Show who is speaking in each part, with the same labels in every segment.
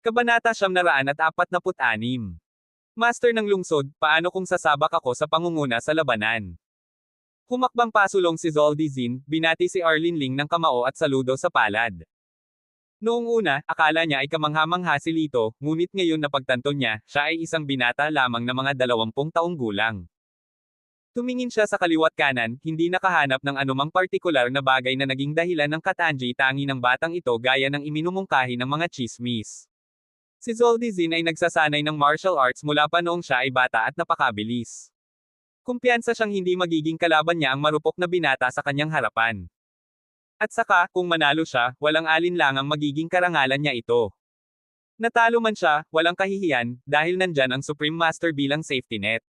Speaker 1: Kabanata 946. Master ng lungsod, paano kung sasabak ako sa pangunguna sa labanan? Humakbang pasulong si Zoldy Zin, binati si Arlene Ling ng kamao at saludo sa palad. Noong una, akala niya ay kamangha-mangha si Lito, ngunit ngayon napagtanto niya, siya ay isang binata lamang na mga 20 taong gulang. Tumingin siya sa kaliwat kanan, hindi nakahanap ng anumang partikular na bagay na naging dahilan ng katangi-tangi ng batang ito gaya ng iminumungkahi ng mga chismis. Si Zoldy Zin ay nagsasanay ng martial arts mula pa noong siya ay bata at napakabilis. Kumpiyansa siyang hindi magiging kalaban niya ang marupok na binata sa kanyang harapan. At saka, kung manalo siya, walang alinlangang magiging karangalan niya ito. Natalo man siya, walang kahihiyan, dahil nandyan ang Supreme Master bilang safety net.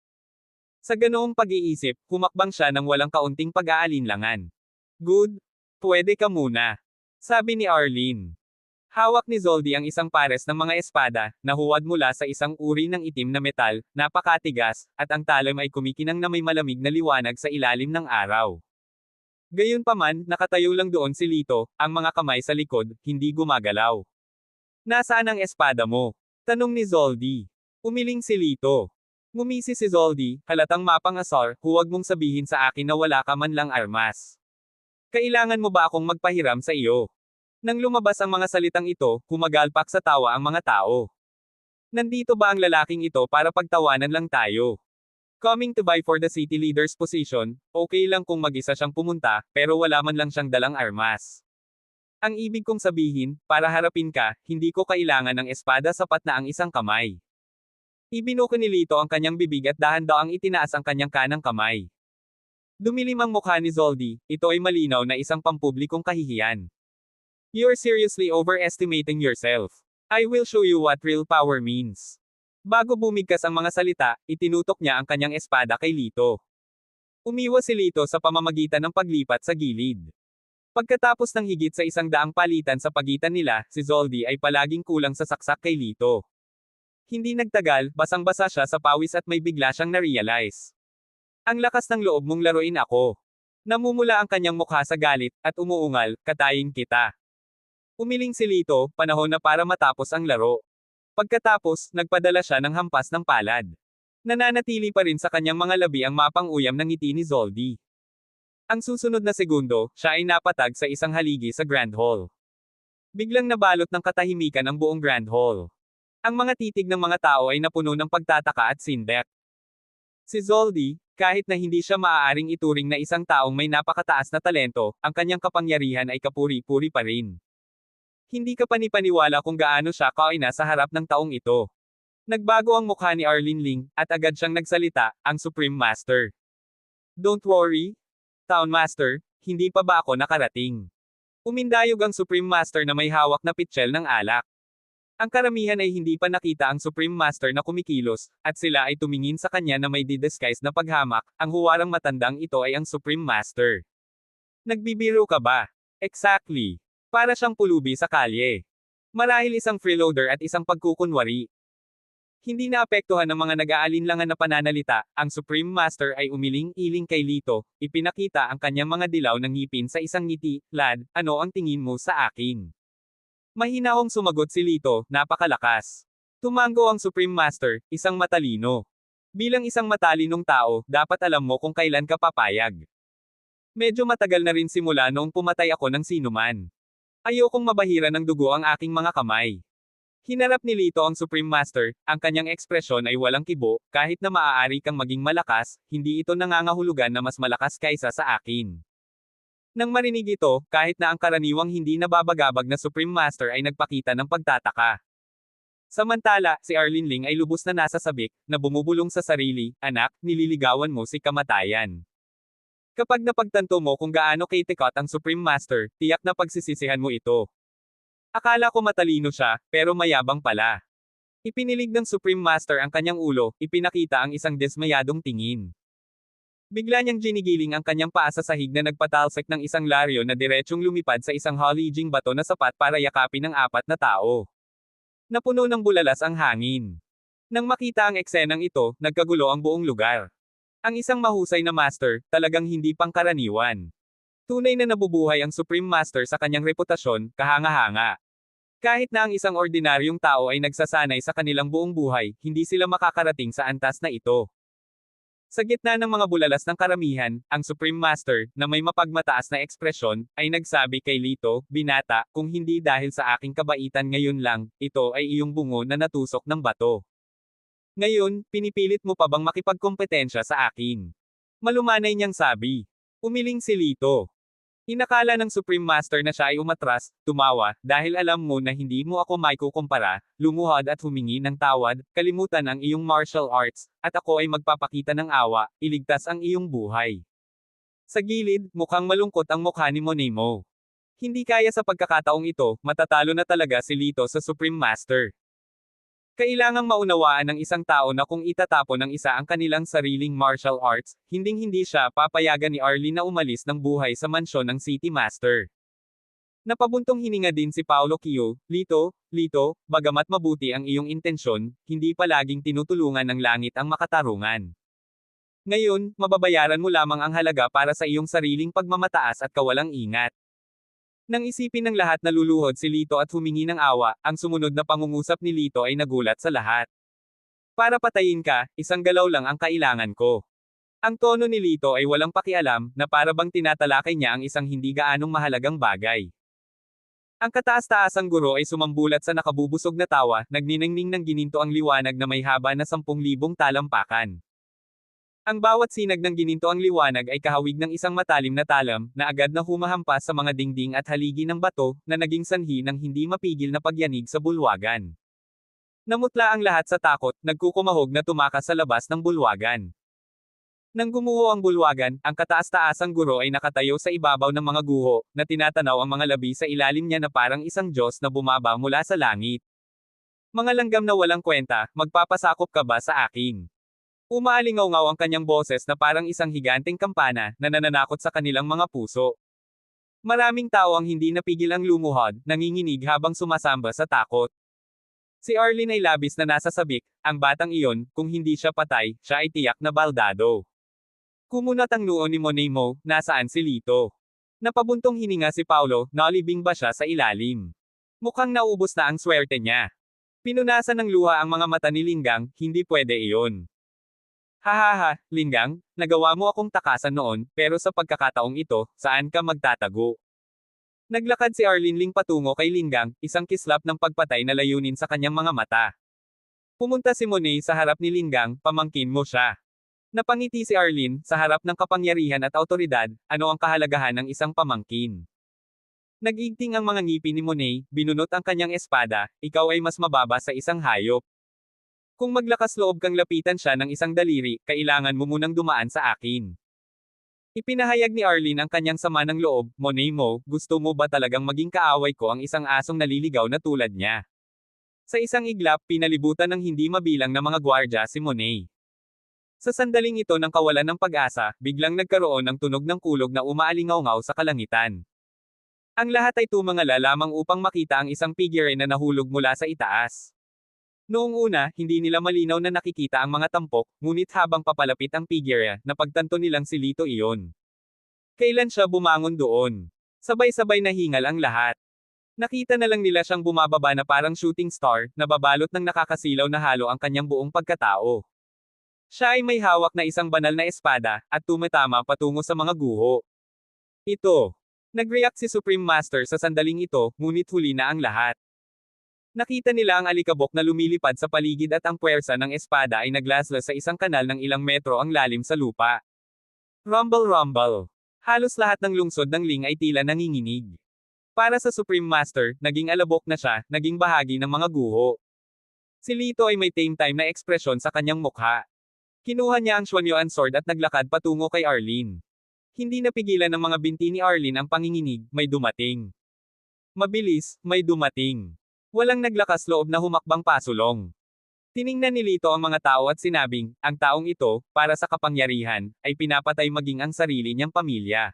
Speaker 1: Sa ganoong pag-iisip, humakbang siya ng walang kaunting pag-aalinlangan. Good? Pwede ka muna. Sabi ni Arlene. Hawak ni Zoldy ang isang pares ng mga espada, na huwad mula sa isang uri ng itim na metal, napakatigas, at ang talim ay kumikinang na may malamig na liwanag sa ilalim ng araw. Gayunpaman, nakatayo lang doon si Lito, ang mga kamay sa likod, hindi gumagalaw. Nasaan ang espada mo? Tanong ni Zoldy. Umiling si Lito. Ngumisi si Zoldy, halatang mapang-asar, huwag mong sabihin sa akin na wala ka man lang armas. Kailangan mo ba akong magpahiram sa iyo? Nang lumabas ang mga salitang ito, humagalpak sa tawa ang mga tao. Nandito ba ang lalaking ito para pagtawanan lang tayo? Coming to buy for the city leader's position, okay lang kung mag-isa siyang pumunta, pero wala man lang siyang dalang armas. Ang ibig kong sabihin, para harapin ka, hindi ko kailangan ng espada sapat na ang isang kamay. Ibinuko ni Lito ang kanyang bibig at dahan-daang itinaas ang kanyang kanang kamay. Dumilim ang mukha ni Zoldy, ito ay malinaw na isang pampublikong kahihiyan. You're seriously overestimating yourself. I will show you what real power means. Bago bumigkas ang mga salita, itinutok niya ang kanyang espada kay Lito. Umiwas si Lito sa pamamagitan ng paglipat sa gilid. Pagkatapos ng higit sa 100 palitan sa pagitan nila, si Zoldy ay palaging kulang sa saksak kay Lito. Hindi nagtagal, basang-basa siya sa pawis at may bigla siyang na-realize. Ang lakas ng loob mong laruin ako. Namumula ang kanyang mukha sa galit, at umuungal, katayin kita. Umiling si Lito, panahon na para matapos ang laro. Pagkatapos, nagpadala siya ng hampas ng palad. Nananatili pa rin sa kanyang mga labi ang mapang-uyam ng ngiti ni Zoldy. Ang susunod na segundo, siya ay napatag sa isang haligi sa Grand Hall. Biglang nabalot ng katahimikan ang buong Grand Hall. Ang mga titig ng mga tao ay napuno ng pagtataka at sindak. Si Zoldy, kahit na hindi siya maaaring ituring na isang taong may napakataas na talento, ang kanyang kapangyarihan ay kapuri-puri pa rin. Hindi ka panipaniwala kung gaano siya kaina sa harap ng taong ito. Nagbago ang mukha ni Arlene Ling, at agad siyang nagsalita, ang Supreme Master. Don't worry, Town Master, hindi pa ba ako nakarating? Umindayog ang Supreme Master na may hawak na pitchel ng alak. Ang karamihan ay hindi pa nakita ang Supreme Master na kumikilos, at sila ay tumingin sa kanya na may di-disguise na paghamak, ang huwarang matandang ito ay ang Supreme Master. Nagbibiro ka ba? Exactly. Para siyang pulubi sa kalye. Marahil isang freeloader at isang pagkukunwari. Hindi naapektuhan ng mga nag-aalinlangan na pananalita, ang Supreme Master ay umiling-iling kay Lito, ipinakita ang kanyang mga dilaw ng ngipin sa isang ngiti, lad, ano ang tingin mo sa akin? Mahinahong sumagot si Lito, napakalakas. Tumango ang Supreme Master, isang matalino. Bilang isang matalinong tao, dapat alam mo kung kailan ka papayag. Medyo matagal na rin simula noong pumatay ako ng sinuman. Ayokong mabahira ng dugo ang aking mga kamay. Hinarap ni Lito ang Supreme Master, ang kanyang ekspresyon ay walang kibo, kahit na maaari kang maging malakas, hindi ito nangangahulugan na mas malakas kaysa sa akin. Nang marinig ito, kahit na ang karaniwang hindi nababagabag na Supreme Master ay nagpakita ng pagtataka. Samantala, si Arlene Ling ay lubos na nasa sabik, na bumubulong sa sarili, anak, nililigawan mo si kamatayan. Kapag napagtanto mo kung gaano kitikot ang Supreme Master, tiyak na pagsisisihan mo ito. Akala ko matalino siya, pero mayabang pala. Ipinilig ng Supreme Master ang kanyang ulo, ipinakita ang isang dismayadong tingin. Bigla niyang ginigiling ang kanyang paa sa sahig na nagpatalsik ng isang laryo na diretsyong lumipad sa isang halijing bato na sapat para yakapin ng 4 na tao. Napuno ng bulalas ang hangin. Nang makita ang eksenang ito, nagkagulo ang buong lugar. Ang isang mahusay na master, talagang hindi pangkaraniwan. Tunay na nabubuhay ang Supreme Master sa kanyang reputasyon, kahanga-hanga. Kahit na ang isang ordinaryong tao ay nagsasanay sa kanilang buong buhay, hindi sila makakarating sa antas na ito. Sa gitna ng mga bulalas ng karamihan, ang Supreme Master, na may mapagmataas na ekspresyon, ay nagsabi kay Lito, "Binata, kung hindi dahil sa aking kabaitan ngayon lang, ito ay iyong bungo na natusok ng bato. Ngayon, pinipilit mo pa bang makipagkompetensya sa akin?" Malumanay niyang sabi. Umiling si Lito. Inakala ng Supreme Master na siya ay umatras, tumawa, "Dahil alam mo na hindi mo ako maikukumpara, lumuhod at humingi ng tawad, kalimutan ang iyong martial arts, at ako ay magpapakita ng awa, iligtas ang iyong buhay." Sa gilid, mukhang malungkot ang mukha ni Monemo. Hindi kaya sa pagkakataong ito, matatalo na talaga si Lito sa Supreme Master. Kailangang maunawaan ng isang tao na kung itatapon ng isa ang kanilang sariling martial arts, hinding-hindi siya papayagan ni Arlene na umalis ng buhay sa mansyon ng City Master. Napabuntong hininga din si Paolo Kio, Lito, bagamat mabuti ang iyong intensyon, hindi palaging tinutulungan ng langit ang makatarungan. Ngayon, mababayaran mo lamang ang halaga para sa iyong sariling pagmamataas at kawalang ingat." Nang isipin ng lahat na luluhod si Lito at humingi ng awa, ang sumunod na pangungusap ni Lito ay nagulat sa lahat. "Para patayin ka, isang galaw lang ang kailangan ko." Ang tono ni Lito ay walang pakialam, na para bang tinatalakay niya ang isang hindi gaanong mahalagang bagay. Ang kataas-taasang guro ay sumambulat sa nakabubusog na tawa, nagniningning ng gininto ang liwanag na may haba na 10,000 talampakan. Ang bawat sinag ng gininto ang liwanag ay kahawig ng isang matalim na talam, na agad na humahampas sa mga dingding at haligi ng bato, na naging sanhi ng hindi mapigil na pagyanig sa bulwagan. Namutla ang lahat sa takot, nagkukumahog na tumakas sa labas ng bulwagan. Nang gumuho ang bulwagan, ang kataas-taasang guro ay nakatayo sa ibabaw ng mga guho, na tinatanaw ang mga labi sa ilalim niya na parang isang Diyos na bumaba mula sa langit. "Mga langgam na walang kwenta, magpapasakop ka ba sa akin?" Umaalingaw-ngaw ang kanyang boses na parang isang higanteng kampana, na nananakot sa kanilang mga puso. Maraming tao ang hindi napigil ang lumuhod, nanginginig habang sumasamba sa takot. Si Arlene ay labis na nasa sabik, ang batang iyon, kung hindi siya patay, siya ay tiyak na baldado. Kumunat ang noo ni Monemo, nasaan si Lito? Napabuntong hininga si Paulo, nalibing ba siya sa ilalim? Mukhang naubos na ang swerte niya. Pinunasan ng luha ang mga mata ni Linggang, hindi pwede iyon. "Hahaha, Linggang, nagawa mo akong takasan noon, pero sa pagkakataong ito, saan ka magtatago?" Naglakad si Arlene Ling patungo kay Linggang, isang kislap ng pagpatay na layunin sa kanyang mga mata. Pumunta si Monet sa harap ni Linggang, "Pamangkin mo siya." Napangiti si Arlene, sa harap ng kapangyarihan at autoridad, ano ang kahalagahan ng isang pamangkin? Nag-igting ang mga ngipin ni Monet, binunot ang kanyang espada, "Ikaw ay mas mababa sa isang hayop. Kung maglakas loob kang lapitan siya ng isang daliri, kailangan mo munang dumaan sa akin." Ipinahayag ni Arlene ang kanyang sama ng loob, "Monemo, gusto mo ba talagang maging kaaway ko ang isang asong naliligaw na tulad niya?" Sa isang iglap, pinalibutan ng hindi mabilang na mga gwardya si Monet. Sa sandaling ito ng kawalan ng pag-asa, biglang nagkaroon ng tunog ng kulog na umaalingaw-ngaw sa kalangitan. Ang lahat ay tumangala lamang upang makita ang isang figure na nahulog mula sa itaas. Noong una, hindi nila malinaw na nakikita ang mga tampok, ngunit habang papalapit ang figure, napagtanto nilang si Lito iyon. Kailan siya bumangon doon? Sabay-sabay na hingal ang lahat. Nakita na lang nila siyang bumababa na parang shooting star, na babalot ng nakakasilaw na halo ang kanyang buong pagkatao. Siya ay may hawak na isang banal na espada, at tumatama patungo sa mga guho. Ito. Nag-react si Supreme Master sa sandaling ito, ngunit huli na ang lahat. Nakita nila ang alikabok na lumilipad sa paligid at ang puwersa ng espada ay naglaslas sa isang kanal ng ilang metro ang lalim sa lupa. Rumble rumble. Halos lahat ng lungsod ng Ling ay tila nanginginig. Para sa Supreme Master, naging alabok na siya, naging bahagi ng mga guho. Si Lito ay may tame time na ekspresyon sa kanyang mukha. Kinuha niya ang Xuanyuan sword at naglakad patungo kay Arlene. Hindi napigilan ng mga binti ni Arlene ang panginginig, "May dumating. Mabilis, may dumating." Walang naglakas loob na humakbang pasulong. Tiningnan ni Lito ang mga tao at sinabing, ang taong ito, para sa kapangyarihan, ay pinapatay maging ang sarili niyang pamilya.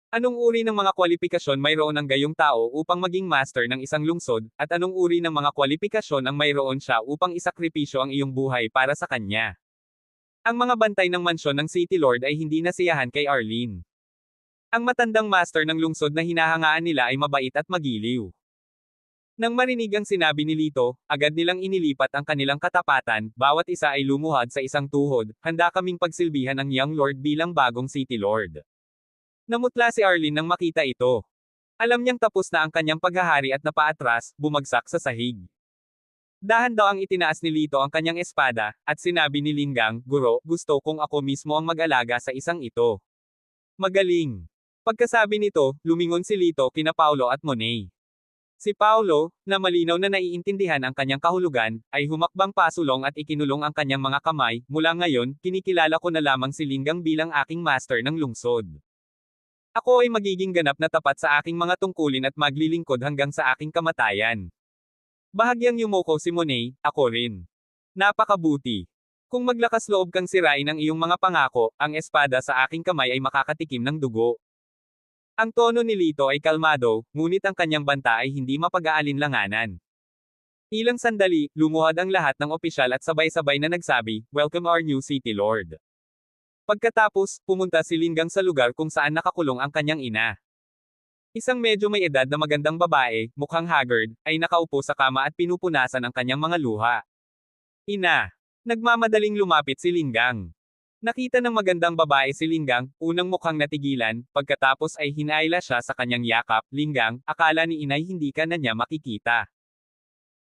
Speaker 1: Anong uri ng mga kwalifikasyon mayroon ang gayong tao upang maging master ng isang lungsod, at anong uri ng mga kwalifikasyon ang mayroon siya upang isakripisyo ang iyong buhay para sa kanya? Ang mga bantay ng mansyon ng City Lord ay hindi nasiyahan kay Arlene. Ang matandang master ng lungsod na hinahangaan nila ay mabait at magiliw. Nang marinig ang sinabi ni Lito, agad nilang inilipat ang kanilang katapatan, bawat isa ay lumuhad sa isang tuhod, handa kaming pagsilbihan ang Young Lord bilang bagong City Lord. Namutla si Arlene nang makita ito. Alam niyang tapos na ang kanyang paghahari at napaatras, bumagsak sa sahig. Dahan-dahang itinaas ni Lito ang kanyang espada, at sinabi ni Linggang, Guro, gusto kong ako mismo ang mag-alaga sa isang ito. Magaling. Pagkasabi nito, lumingon si Lito kina Paulo at Monet. Si Paulo, na malinaw na naiintindihan ang kanyang kahulugan, ay humakbang pasulong at ikinulong ang kanyang mga kamay, mula ngayon, kinikilala ko na lamang si Linggang bilang aking master ng lungsod. Ako ay magiging ganap na tapat sa aking mga tungkulin at maglilingkod hanggang sa aking kamatayan. Bahagyang yumuko si Monet, ako rin. Napakabuti. Kung maglakas loob kang sirain ang iyong mga pangako, ang espada sa aking kamay ay makakatikim ng dugo. Ang tono ni Lito ay kalmado, ngunit ang kanyang banta ay hindi mapag-aalinlanganan. Ilang sandali, lumuhad ang lahat ng opisyal at sabay-sabay na nagsabi, Welcome our new City Lord. Pagkatapos, pumunta si Linggang sa lugar kung saan nakakulong ang kanyang ina. Isang medyo may edad na magandang babae, mukhang haggard, ay nakaupo sa kama at pinupunasan ang kanyang mga luha. Ina. Nagmamadaling lumapit si Linggang. Nakita ng magandang babae si Linggang, unang mukhang natigilan, pagkatapos ay hinayla siya sa kanyang yakap, Linggang, akala ni inay hindi ka na niya makikita.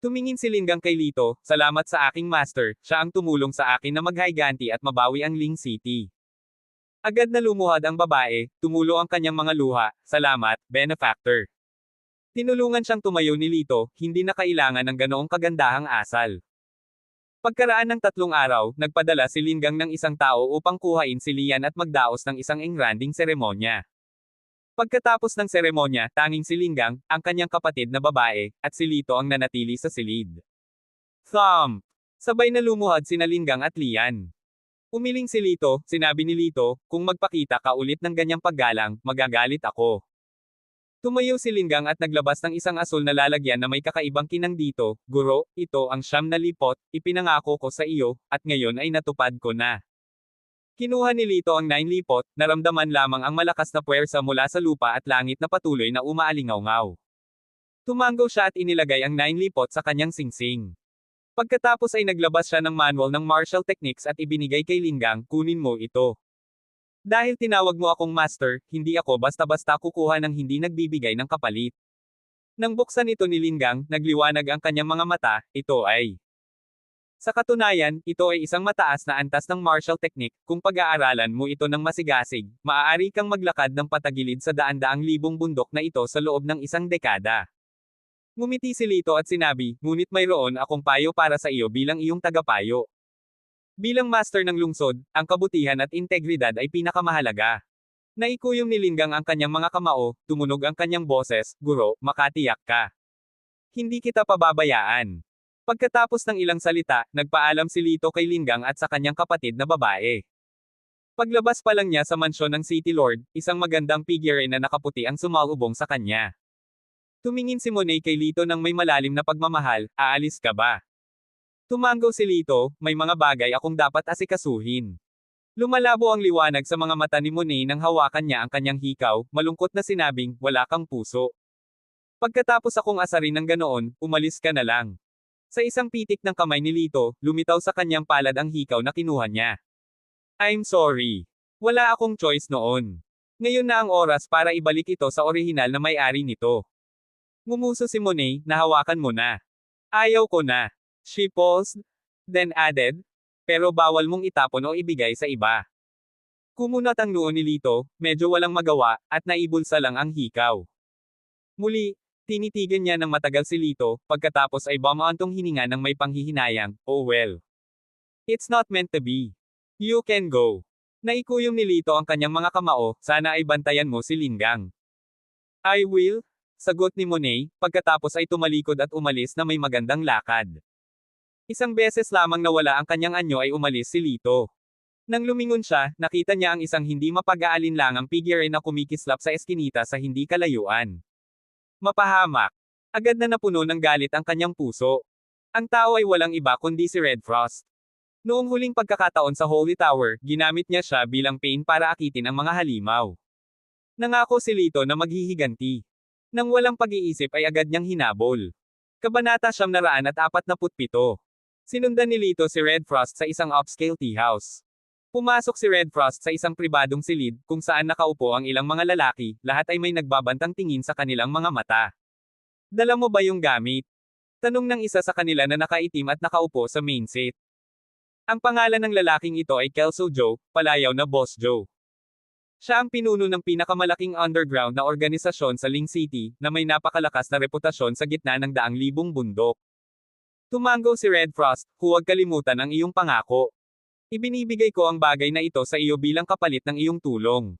Speaker 1: Tumingin si Linggang kay Lito, salamat sa aking master, siya ang tumulong sa akin na maghayganti at mabawi ang Ling City. Agad na lumuhad ang babae, tumulo ang kanyang mga luha, salamat, benefactor. Tinulungan siyang tumayo ni Lito, hindi na kailangan ng ganoong kagandahang asal. Pagkaraan ng 3 araw, nagpadala si Linggang ng isang tao upang kuhain si Lian at magdaos ng isang engranding seremonya. Pagkatapos ng seremonya, tanging si Linggang, ang kanyang kapatid na babae, at si Lito ang nanatili sa silid. Thump! Sabay na lumuhad sina Linggang at Lian. Umiling si Lito, sinabi ni Lito, kung magpakita ka ulit ng ganyang paggalang, magagalit ako. Tumayo si Linggang at naglabas ng isang asul na lalagyan na may kakaibang kinang dito, Guro, ito ang 9 na lipot, ipinangako ko sa iyo, at ngayon ay natupad ko na. Kinuha ni Lito ang 9 lipot, naramdaman lamang ang malakas na puwersa mula sa lupa at langit na patuloy na umaalingaw-ngaw. Tumanggo siya at inilagay ang 9 lipot sa kanyang singsing. Pagkatapos ay naglabas siya ng manual ng martial techniques at ibinigay kay Linggang, kunin mo ito. Dahil tinawag mo akong master, hindi ako basta-basta kukuha ng hindi nagbibigay ng kapalit. Nang buksan ito ni Linggang, nagliwanag ang kanyang mga mata, ito ay. Sa katunayan, ito ay isang mataas na antas ng martial technique, kung pag-aaralan mo ito ng masigasig, maaari kang maglakad ng patagilid sa daan-daang libong bundok na ito sa loob ng isang dekada. Ngumiti si Lito at sinabi, ngunit mayroon akong payo para sa iyo bilang iyong tagapayo. Bilang master ng lungsod, ang kabutihan at integridad ay pinakamahalaga. Naikuyom ni Linggang ang kanyang mga kamao, tumunog ang kanyang boses, Guro, makatiyak ka. Hindi kita pababayaan. Pagkatapos ng ilang salita, nagpaalam si Lito kay Linggang at sa kanyang kapatid na babae. Paglabas pa lang niya sa mansyon ng City Lord, isang magandang figure na nakaputi ang sumalubong sa kanya. Tumingin si Monet kay Lito ng may malalim na pagmamahal, aalis ka ba? Tumanggo si Lito, may mga bagay akong dapat asikasuhin. Lumalabo ang liwanag sa mga mata ni Monet nang hawakan niya ang kanyang hikaw, malungkot na sinabing, wala kang puso. Pagkatapos akong asarin ng ganoon, umalis ka na lang. Sa isang pitik ng kamay ni Lito, lumitaw sa kanyang palad ang hikaw na kinuha niya. I'm sorry. Wala akong choice noon. Ngayon na ang oras para ibalik ito sa orihinal na may-ari nito. Ngumuso si Monet, nahawakan mo na. Ayaw ko na. She paused, then added, pero bawal mong itapon o ibigay sa iba. Kumunat ang noo ni Lito, medyo walang magawa, at naibulsa lang ang hikaw. Muli, tinitigan niya ng matagal si Lito, pagkatapos ay bumaantong hininga ng may panghihinayang, oh well. It's not meant to be. You can go. Naikuyom ni Lito ang kanyang mga kamao, sana ay bantayan mo si Linggang. I will, sagot ni Monet, pagkatapos ay tumalikod at umalis na may magandang lakad. Isang beses lamang nawala ang kanyang anyo ay umalis si Lito. Nang lumingon siya, nakita niya ang isang hindi mapag-aalinlangang figure na kumikislap sa eskinita sa hindi kalayuan. Mapahamak. Agad na napuno ng galit ang kanyang puso. Ang tao ay walang iba kundi si Red Frost. Noong huling pagkakataon sa Holy Tower, ginamit niya siya bilang pain para akitin ang mga halimaw. Nangako si Lito na maghihiganti. Nang walang pag-iisip ay agad niyang hinabol. Kabanata 947. Sinundan ni Lito si Red Frost sa isang upscale tea house. Pumasok si Red Frost sa isang pribadong silid, kung saan nakaupo ang ilang mga lalaki, lahat ay may nagbabantang tingin sa kanilang mga mata. Dala mo ba yung gamit? Tanong ng isa sa kanila na nakaitim at nakaupo sa main seat. Ang pangalan ng lalaking ito ay Kelso Joe, palayaw na Boss Joe. Siya ang pinuno ng pinakamalaking underground na organisasyon sa Ling City, na may napakalakas na reputasyon sa gitna ng daang libong bundok. Tumango si Red Frost, huwag kalimutan ang iyong pangako. Ibinibigay ko ang bagay na ito sa iyo bilang kapalit ng iyong tulong.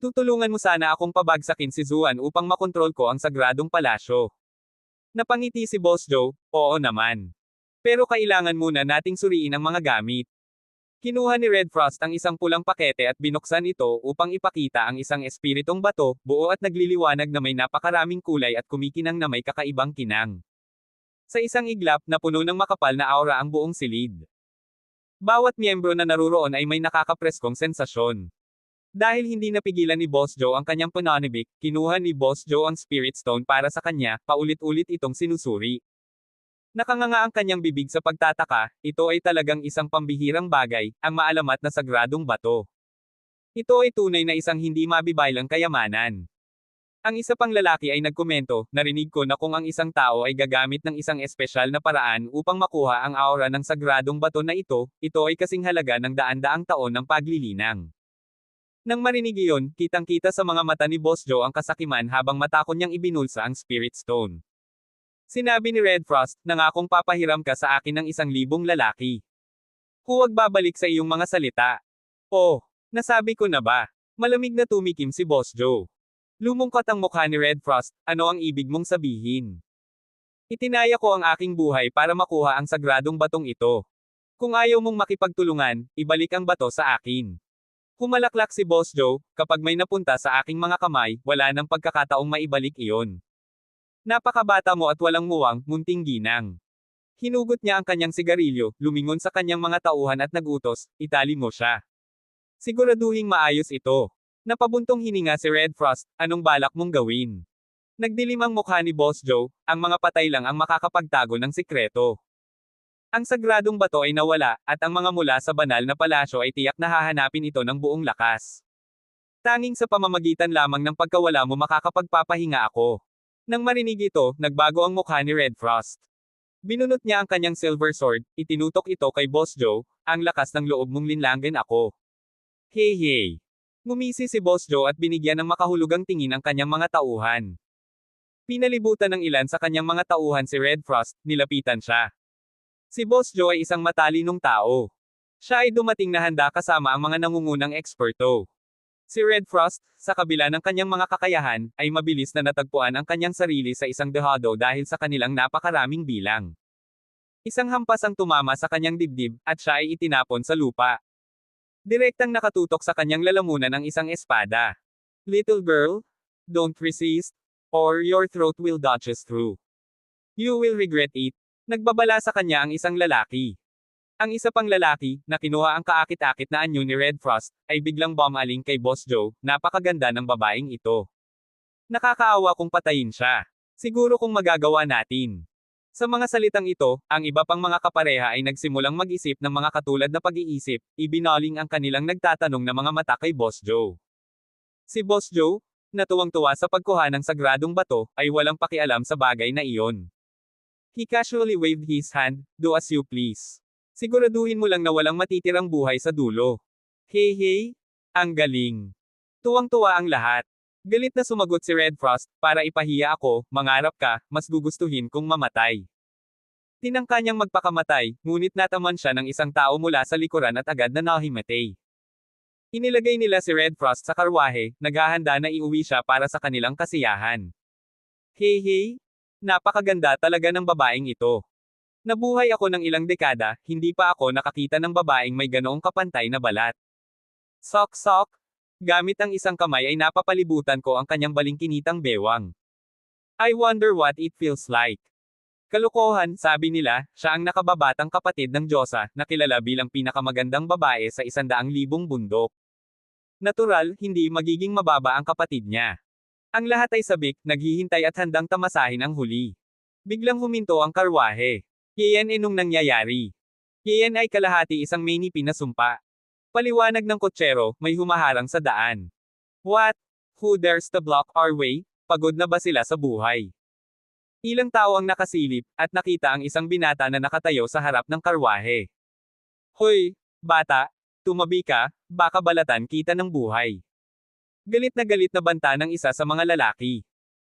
Speaker 1: Tutulungan mo sana akong pabagsakin si Zuan upang makontrol ko ang sagradong palasyo. Napangiti si Boss Joe, oo naman. Pero kailangan muna nating suriin ang mga gamit. Kinuha ni Red Frost ang isang pulang pakete at binuksan ito upang ipakita ang isang espiritong bato, buo at nagliliwanag na may napakaraming kulay at kumikinang na may kakaibang kinang. Sa isang iglap na puno ng makapal na aura ang buong silid. Bawat miyembro na naruroon ay may nakakapreskong sensasyon. Dahil hindi napigilan ni Boss Joe ang kanyang pananibik, kinuha ni Boss Joe ang Spirit Stone para sa kanya, paulit-ulit itong sinusuri. Nakanganga ang kanyang bibig sa pagtataka, ito ay talagang isang pambihirang bagay, ang maalamat na sagradong bato. Ito ay tunay na isang hindi mabibaylang kayamanan. Ang isa pang lalaki ay nagkomento, narinig ko na kung ang isang tao ay gagamit ng isang espesyal na paraan upang makuha ang aura ng sagradong bato na ito ay kasing halaga ng daan-daang taon ng paglilinang. Nang marinig iyon, kitang-kita sa mga mata ni Boss Joe ang kasakiman habang matakon niyang ibinulsa ang Spirit Stone. Sinabi ni Red Frost, nangakong papahiram ka sa akin ng 1,000 lalaki. Huwag babalik sa iyong mga salita. Oh, nasabi ko na ba? Malamig na tumikim si Boss Joe. Lumungkot ang mukha ni Red Frost, ano ang ibig mong sabihin? Itinaya ko ang aking buhay para makuha ang sagradong batong ito. Kung ayaw mong makipagtulungan, ibalik ang bato sa akin. Humalaklak si Boss Joe, kapag may napunta sa aking mga kamay, wala nang pagkakataong maibalik iyon. Napakabata mo at walang muwang, munting ginang. Hinugot niya ang kanyang sigarilyo, lumingon sa kanyang mga tauhan at nagutos, itali mo siya. Siguraduhing maayos ito. Napabuntong hininga si Red Frost, anong balak mong gawin? Nagdilim ang mukha ni Boss Joe, ang mga patay lang ang makakapagtago ng sikreto. Ang sagradong bato ay nawala, at ang mga mula sa banal na palasyo ay tiyak na hahanapin ito ng buong lakas. Tanging sa pamamagitan lamang ng pagkawala mo makakapagpapahinga ako. Nang marinig ito, nagbago ang mukha ni Red Frost. Binunot niya ang kanyang silver sword, itinutok ito kay Boss Joe, ang lakas ng loob mong linlangan ako. Hey hey! Ngumisi si Boss Joe at binigyan ng makahulugang tingin ang kanyang mga tauhan. Pinalibutan ng ilan sa kanyang mga tauhan si Red Frost, nilapitan siya. Si Boss Joe ay isang matalinong tao. Siya ay dumating na handa kasama ang mga nangungunang eksperto. Si Red Frost, sa kabila ng kanyang mga kakayahan, ay mabilis na natagpuan ang kanyang sarili sa isang dehado dahil sa kanilang napakaraming bilang. Isang hampas ang tumama sa kanyang dibdib, at siya ay itinapon sa lupa. Direktang nakatutok sa kanyang lalamunan ang isang espada. Little girl, don't resist, or your throat will dodges through. You will regret it. Nagbabala sa kanya ang isang lalaki. Ang isa pang lalaki, na kinuha ang kaakit-akit na anyo ni Red Frost, ay biglang bumaling kay Boss Joe, napakaganda ng babaeng ito. Nakakaawa kung patayin siya. Siguro kung magagawa natin. Sa mga salitang ito, ang iba pang mga kapareha ay nagsimulang mag-isip ng mga katulad na pag-iisip, ibinaling ang kanilang nagtatanong na mga mata kay Boss Joe. Si Boss Joe, na tuwang-tuwa sa pagkuha ng sagradong bato, ay walang pakialam sa bagay na iyon. He casually waved his hand, do as you please. Siguraduhin mo lang na walang matitirang buhay sa dulo. Hey hey, ang galing. Tuwang-tuwa ang lahat. Galit na sumagot si Red Frost, para ipahiya ako, mangarap ka, mas gugustuhin kong mamatay. Tinangka niyang magpakamatay, ngunit nataman siya ng isang tao mula sa likuran at agad na nahimatay. Inilagay nila si Red Frost sa karwahe, naghahanda na iuwi siya para sa kanilang kasiyahan. Hey hey, napakaganda talaga ng babaeng ito. Nabuhay ako ng ilang dekada, hindi pa ako nakakita ng babaeng may ganoong kapantay na balat. Sok sok. Gamit ang isang kamay ay napapalibutan ko ang kanyang balingkinitang bewang. I wonder what it feels like. Kalokohan, sabi nila, siya ang nakababatang kapatid ng Diyosa, na kilala bilang pinakamagandang babae sa 100,000 bundok. Natural, hindi magiging mababa ang kapatid niya. Ang lahat ay sabik, naghihintay at handang tamasahin ang huli. Biglang huminto ang karwahe. Yan nung nangyayari. Yan ay kalahati isang manipin na sumpa. Paliwanag ng kotsero, may humaharang sa daan. What? Who dares to block our way? Pagod na ba sila sa buhay? Ilang tao ang nakasilip, at nakita ang isang binata na nakatayo sa harap ng karwahe. Hoy, bata, tumabi ka, baka balatan kita ng buhay. Galit na banta ng isa sa mga lalaki.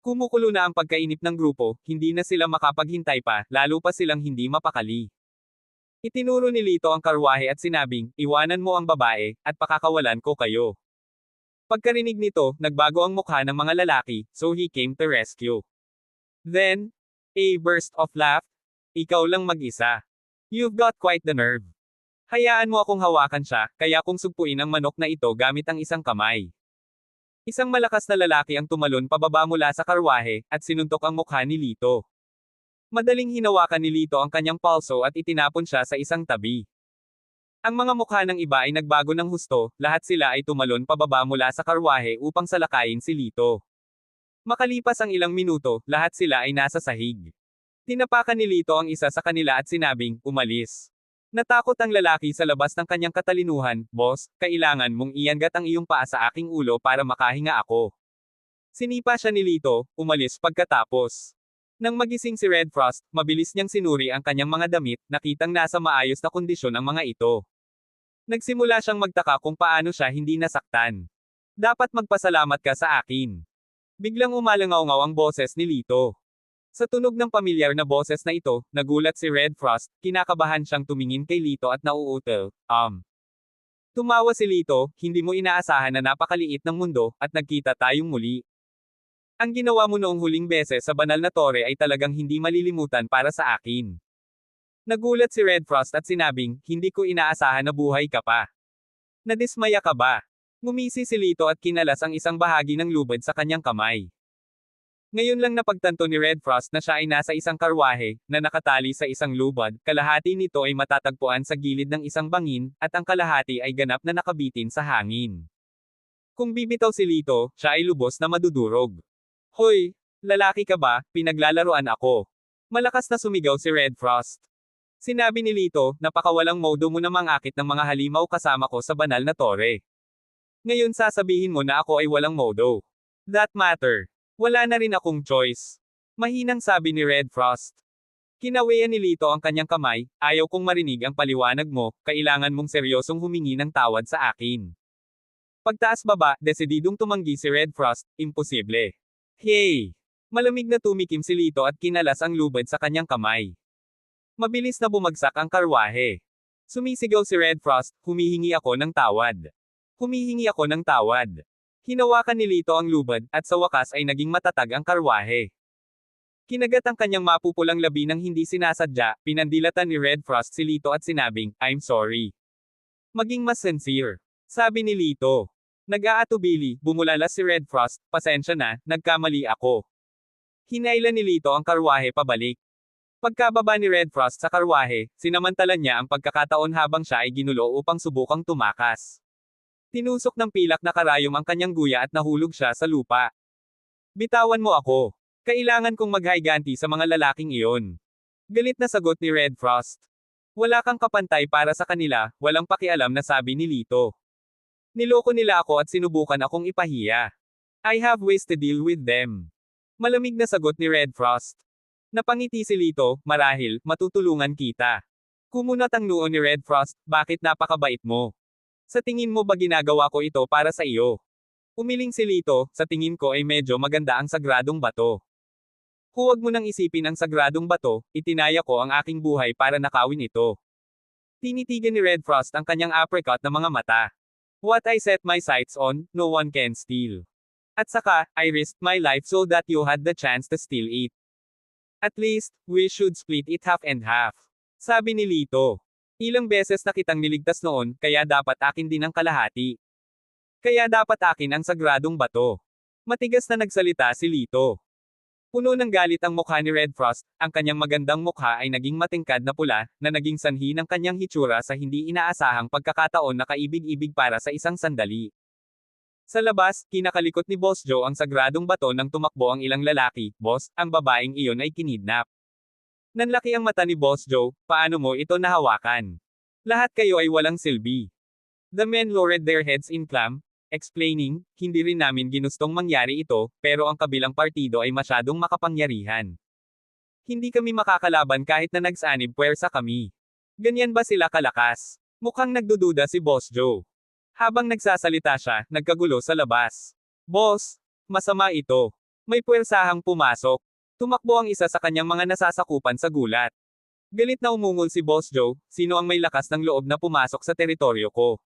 Speaker 1: Kumukulo na ang pagkainip ng grupo, hindi na sila makapaghintay pa, lalo pa silang hindi mapakali. Itinuro ni Lito ang karwahe at sinabing, iwanan mo ang babae, at pakakawalan ko kayo. Pagkarinig nito, nagbago ang mukha ng mga lalaki, so he came to rescue. Then, a burst of laugh. Ikaw lang mag-isa. You've got quite the nerve. Hayaan mo akong hawakan siya, kaya kung sugpuin ang manok na ito gamit ang isang kamay. Isang malakas na lalaki ang tumalon pababa mula sa karwahe, at sinuntok ang mukha ni Lito. Madaling hinawakan ni Lito ang kanyang palso at itinapon siya sa isang tabi. Ang mga mukha ng iba ay nagbago ng husto, lahat sila ay tumalon pababa mula sa karwahe upang salakayin si Lito. Makalipas ang ilang minuto, lahat sila ay nasa sahig. Tinapakan ni Lito ang isa sa kanila at sinabing, umalis. Natakot ang lalaki sa labas ng kanyang katalinuhan, boss, kailangan mong iangat ang iyong paa sa aking ulo para makahinga ako. Sinipa siya ni Lito, umalis pagkatapos. Nang magising si Red Frost, mabilis niyang sinuri ang kanyang mga damit, nakitang nasa maayos na kondisyon ang mga ito. Nagsimula siyang magtaka kung paano siya hindi nasaktan. Dapat magpasalamat ka sa akin. Biglang umalangaw-ngaw ang boses ni Lito. Sa tunog ng pamilyar na boses na ito, nagulat si Red Frost, kinakabahan siyang tumingin kay Lito at nauutal, Tumawa si Lito, hindi mo inaasahan na napakaliit ng mundo, at nagkita tayong muli. Ang ginawa mo noong huling beses sa banal na tore ay talagang hindi malilimutan para sa akin. Nagulat si Red Frost at sinabing, hindi ko inaasahan na buhay ka pa. Nadismaya ka ba? Ngumisi si Lito at kinalas ang isang bahagi ng lubid sa kanyang kamay. Ngayon lang napagtanto ni Red Frost na siya ay nasa isang karwahe, na nakatali sa isang lubad, kalahati nito ay matatagpuan sa gilid ng isang bangin, at ang kalahati ay ganap na nakabitin sa hangin. Kung bibitaw si Lito, siya ay lubos na madudurog. Hoy, lalaki ka ba, pinaglalaruan ako. Malakas na sumigaw si Red Frost. Sinabi ni Lito, napakawalang modo mo na mangakit ng mga halimaw kasama ko sa banal na tore. Ngayon sasabihin mo na ako ay walang modo. That matter. Wala na rin akong choice. Mahinang sabi ni Red Frost. Kinawian ni Lito ang kanyang kamay, ayaw kong marinig ang paliwanag mo, kailangan mong seryosong humingi ng tawad sa akin. Pagtaas baba, desididong tumanggi si Red Frost, imposible. Hey! Malamig na tumikim si Lito at kinalas ang lubid sa kanyang kamay. Mabilis na bumagsak ang karwahe. Sumisigaw si Red Frost, humihingi ako ng tawad. Humihingi ako ng tawad. Hinawakan ni Lito ang lubad, at sa wakas ay naging matatag ang karwahe. Kinagat ang kanyang mapupulang labi ng hindi sinasadya, pinandilatan ni Red Frost si Lito at sinabing, I'm sorry. Maging mas sincere. Sabi ni Lito. Nag-aatubili, bumulalas si Red Frost, pasensya na, nagkamali ako. Hinailan ni Lito ang karwahe pabalik. Pagkababa ni Red Frost sa karwahe, sinamantala niya ang pagkakataon habang siya ay ginulo upang subukang tumakas. Tinusok ng pilak na karayom ang kanyang guya at nahulog siya sa lupa. Bitawan mo ako. Kailangan kong maghayganti sa mga lalaking iyon. Galit na sagot ni Red Frost. Wala kang kapantay para sa kanila, walang pakialam na sabi ni Lito. Niloko nila ako at sinubukan akong ipahiya. I have ways to deal with them. Malamig na sagot ni Red Frost. Napangiti si Lito, marahil, matutulungan kita. Kumunat ang noo ni Red Frost, bakit napakabait mo? Sa tingin mo ba ginagawa ko ito para sa iyo? Umiling si Lito, sa tingin ko ay medyo maganda ang sagradong bato. Huwag mo nang isipin ang sagradong bato, itinaya ko ang aking buhay para nakawin ito. Tinitigan ni Red Frost ang kanyang apricot na mga mata. What I set my sights on, no one can steal. At saka, I risked my life so that you had the chance to steal it. At least, we should split it half and half. Sabi ni Lito. Ilang beses na kitang niligtas noon, kaya dapat akin din ang kalahati. Kaya dapat akin ang sagradong bato. Matigas na nagsalita si Lito. Puno ng galit ang mukha ni Red Frost, ang kanyang magandang mukha ay naging matingkad na pula, na naging sanhi ng kanyang hitsura sa hindi inaasahang pagkakataon na kaibig-ibig para sa isang sandali. Sa labas, kinakalikot ni Boss Joe ang sagradong bato nang tumakbo ang ilang lalaki. Boss, ang babaeng iyon ay kinidnap. Nanlaki ang mata ni Boss Joe, paano mo ito nahawakan? Lahat kayo ay walang silbi. The men lowered their heads in calm, explaining, hindi rin namin ginustong mangyari ito, pero ang kabilang partido ay masyadong makapangyarihan. Hindi kami makakalaban kahit na nagsanib puwersa kami. Ganyan ba sila kalakas? Mukhang nagdududa si Boss Joe. Habang nagsasalita siya, nagkagulo sa labas. Boss, masama ito. May puwersahang pumasok. Tumakbo ang isa sa kanyang mga nasasakupan sa gulat. Galit na umungol si Boss Joe, sino ang may lakas ng loob na pumasok sa teritoryo ko?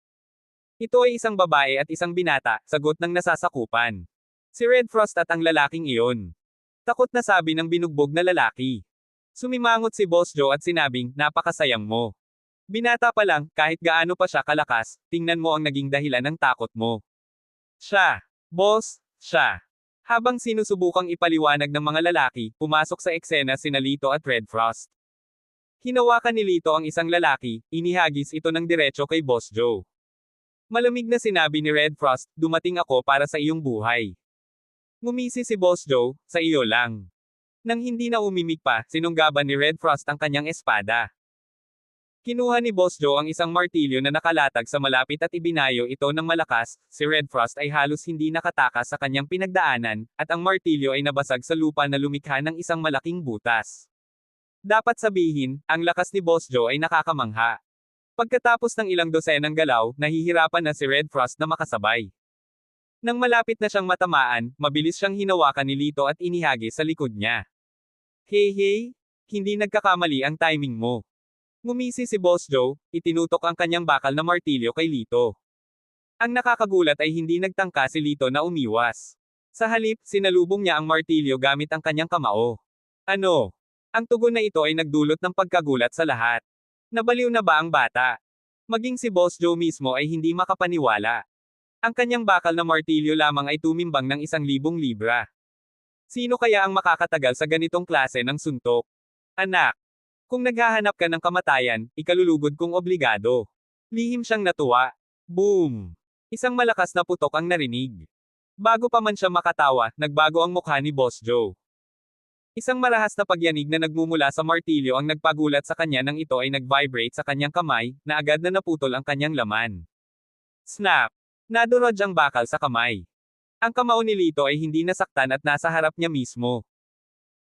Speaker 1: Ito ay isang babae at isang binata, sagot ng nasasakupan. Si Red Frost at ang lalaking iyon. Takot na sabi ng binugbog na lalaki. Sumimangot si Boss Joe at sinabing, napakasayang mo. Binata pa lang, kahit gaano pa siya kalakas, tingnan mo ang naging dahilan ng takot mo. Siya. Boss, siya. Habang sinusubukang ipaliwanag ng mga lalaki, pumasok sa eksena sina Lito at Red Frost. Hinawakan ni Lito ang isang lalaki, inihagis ito ng diretso kay Boss Joe. Malamig na sinabi ni Red Frost, dumating ako para sa iyong buhay. Ngumisi si Boss Joe, sa iyo lang. Nang hindi na umimik pa, sinunggaban ni Red Frost ang kanyang espada. Kinuha ni Boss Joe ang isang martilyo na nakalatag sa malapit at ibinayo ito ng malakas. Si Red Frost ay halos hindi nakatakas sa kanyang pinagdaanan, at ang martilyo ay nabasag sa lupa na lumikha ng isang malaking butas. Dapat sabihin, ang lakas ni Boss Joe ay nakakamangha. Pagkatapos ng ilang dosenang galaw, nahihirapan na si Red Frost na makasabay. Nang malapit na siyang matamaan, mabilis siyang hinawakan ni Lito at inihagis sa likod niya. Hey, hindi nagkakamali ang timing mo. Ngumisi si Boss Joe, itinutok ang kanyang bakal na martilyo kay Lito. Ang nakakagulat ay hindi nagtangka si Lito na umiwas. Sa halip, sinalubong niya ang martilyo gamit ang kanyang kamao. Ano? Ang tugon na ito ay nagdulot ng pagkagulat sa lahat. Nabaliw na ba ang bata? Maging si Boss Joe mismo ay hindi makapaniwala. Ang kanyang bakal na martilyo lamang ay tumimbang ng 1,000 libra. Sino kaya ang makakatagal sa ganitong klase ng suntok? Anak. Kung naghahanap ka ng kamatayan, ikalulugod kong obligado. Lihim siyang natuwa. Boom! Isang malakas na putok ang narinig. Bago pa man siya makatawa, nagbago ang mukha ni Boss Joe. Isang marahas na pagyanig na nagmumula sa martilyo ang nagpagulat sa kanya nang ito ay nag-vibrate sa kanyang kamay, na agad na naputol ang kanyang laman. Snap! Nadurog ang bakal sa kamay. Ang kamao ni Lito ay hindi nasaktan at nasa harap niya mismo.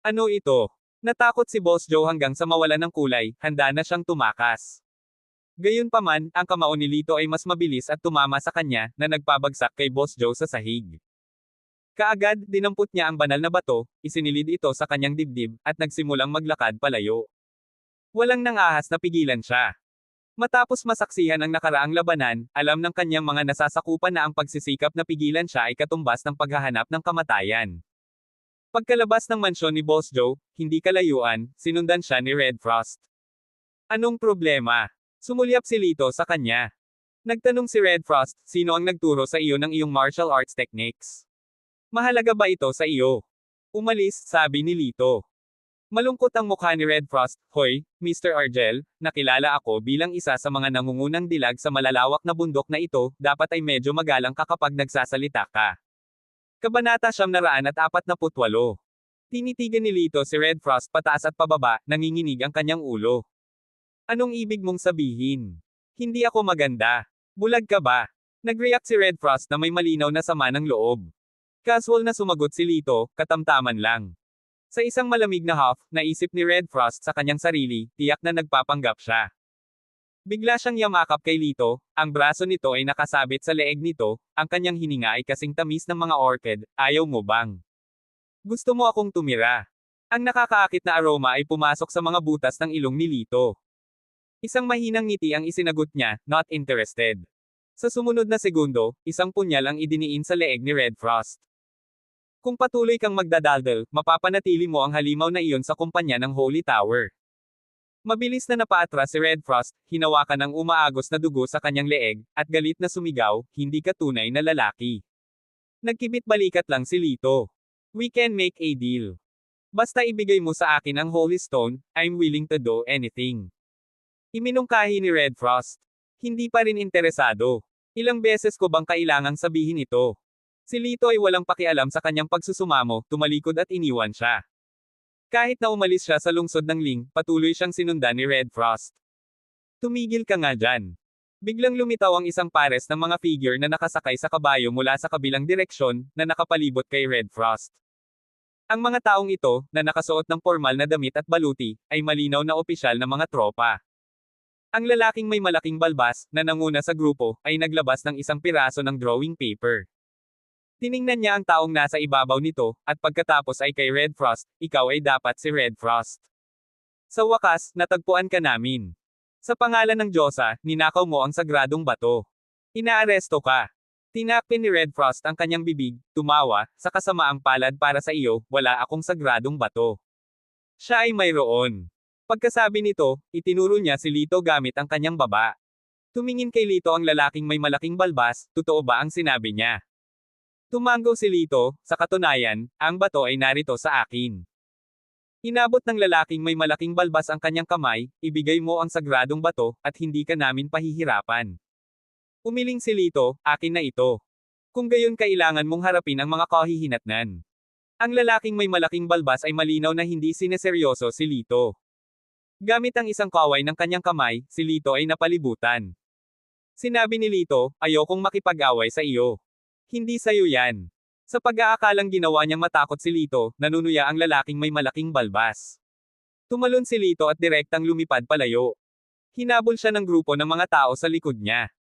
Speaker 1: Ano ito? Natakot si Boss Joe hanggang sa mawalan ng kulay, handa na siyang tumakas. Gayunpaman, ang kamao ni Lito ay mas mabilis at tumama sa kanya, na nagpabagsak kay Boss Joe sa sahig. Kaagad, dinampot niya ang banal na bato, isinilid ito sa kanyang dibdib, at nagsimulang maglakad palayo. Walang nang-ahas na pigilan siya. Matapos masaksihan ang nakaraang labanan, alam ng kanyang mga nasasakupan na ang pagsisikap na pigilan siya ay katumbas ng paghahanap ng kamatayan. Pagkalabas ng mansyon ni Boss Joe, hindi kalayuan, sinundan siya ni Red Frost. Anong problema? Sumulyap si Lito sa kanya. Nagtanong si Red Frost, sino ang nagturo sa iyo ng iyong martial arts techniques? Mahalaga ba ito sa iyo? Umalis, sabi ni Lito. Malungkot ang mukha ni Red Frost, Hoy, Mr. Argel, nakilala ako bilang isa sa mga nangungunang dilag sa malalawak na bundok na ito, dapat ay medyo magalang ka kapag nagsasalita ka. Kabanata 948. Tinitigan ni Lito si Red Frost pataas at pababa, nanginginig ang kanyang ulo. Anong ibig mong sabihin? Hindi ako maganda. Bulag ka ba? Nag-react si Red Frost na may malinaw na sama ng loob. Casual na sumagot si Lito, katamtaman lang. Sa isang malamig na huff, naisip ni Red Frost sa kanyang sarili, tiyak na nagpapanggap siya. Bigla siyang yamakap kay Lito, ang braso nito ay nakasabit sa leeg nito, ang kanyang hininga ay kasing tamis ng mga orchid, ayaw mo bang? Gusto mo akong tumira? Ang nakakaakit na aroma ay pumasok sa mga butas ng ilong ni Lito. Isang mahinang ngiti ang isinagot niya, not interested. Sa sumunod na segundo, isang punyal ang idiniin sa leeg ni Red Frost. Kung patuloy kang magdadaldal, mapapanatili mo ang halimaw na iyon sa kumpanya ng Holy Tower. Mabilis na napaatras si Red Frost, hinawakan ng umaagos na dugo sa kanyang leeg, at galit na sumigaw, hindi ka tunay na lalaki. Nagkibit balikat lang si Lito. We can make a deal. Basta ibigay mo sa akin ang Holy Stone, I'm willing to do anything. Iminungkahi ni Red Frost. Hindi pa rin interesado. Ilang beses ko bang kailangang sabihin ito? Si Lito ay walang pakialam sa kanyang pagsusumamo, tumalikod at iniwan siya. Kahit na umalis siya sa lungsod ng Ling, patuloy siyang sinundan ni Red Frost. Tumigil ka nga dyan. Biglang lumitaw ang isang pares ng mga figure na nakasakay sa kabayo mula sa kabilang direksyon, na nakapalibot kay Red Frost. Ang mga taong ito, na nakasuot ng formal na damit at baluti, ay malinaw na opisyal na mga tropa. Ang lalaking may malaking balbas, na nanguna sa grupo, ay naglabas ng isang piraso ng drawing paper. Tiningnan niya ang taong nasa ibabaw nito, at pagkatapos ay kay Red Frost, ikaw ay dapat si Red Frost. Sa wakas, natagpuan ka namin. Sa pangalan ng Diyosa, ninakaw mo ang sagradong bato. Inaaresto ka. Tinakpin ni Red Frost ang kanyang bibig, tumawa, sa kasamaang palad para sa iyo, wala akong sagradong bato. Siya ay mayroon. Pagkasabi nito, itinuro niya si Lito gamit ang kanyang baba. Tumingin kay Lito ang lalaking may malaking balbas, totoo ba ang sinabi niya? Tumango si Lito, sa katunayan, ang bato ay narito sa akin. Inabot ng lalaking may malaking balbas ang kanyang kamay, ibigay mo ang sagradong bato, at hindi ka namin pahihirapan. Umiling si Lito, akin na ito. Kung gayon kailangan mong harapin ang mga kahihinatnan. Ang lalaking may malaking balbas ay malinaw na hindi sineseryoso si Lito. Gamit ang isang kaway ng kanyang kamay, si Lito ay napalibutan. Sinabi ni Lito, ayokong makipag-away sa iyo. Hindi sa'yo yan. Sa pag-aakalang ginawa niyang matakot si Lito, nanunuya ang lalaking may malaking balbas. Tumalon si Lito at direktang lumipad palayo. Hinabol siya ng grupo ng mga tao sa likod niya.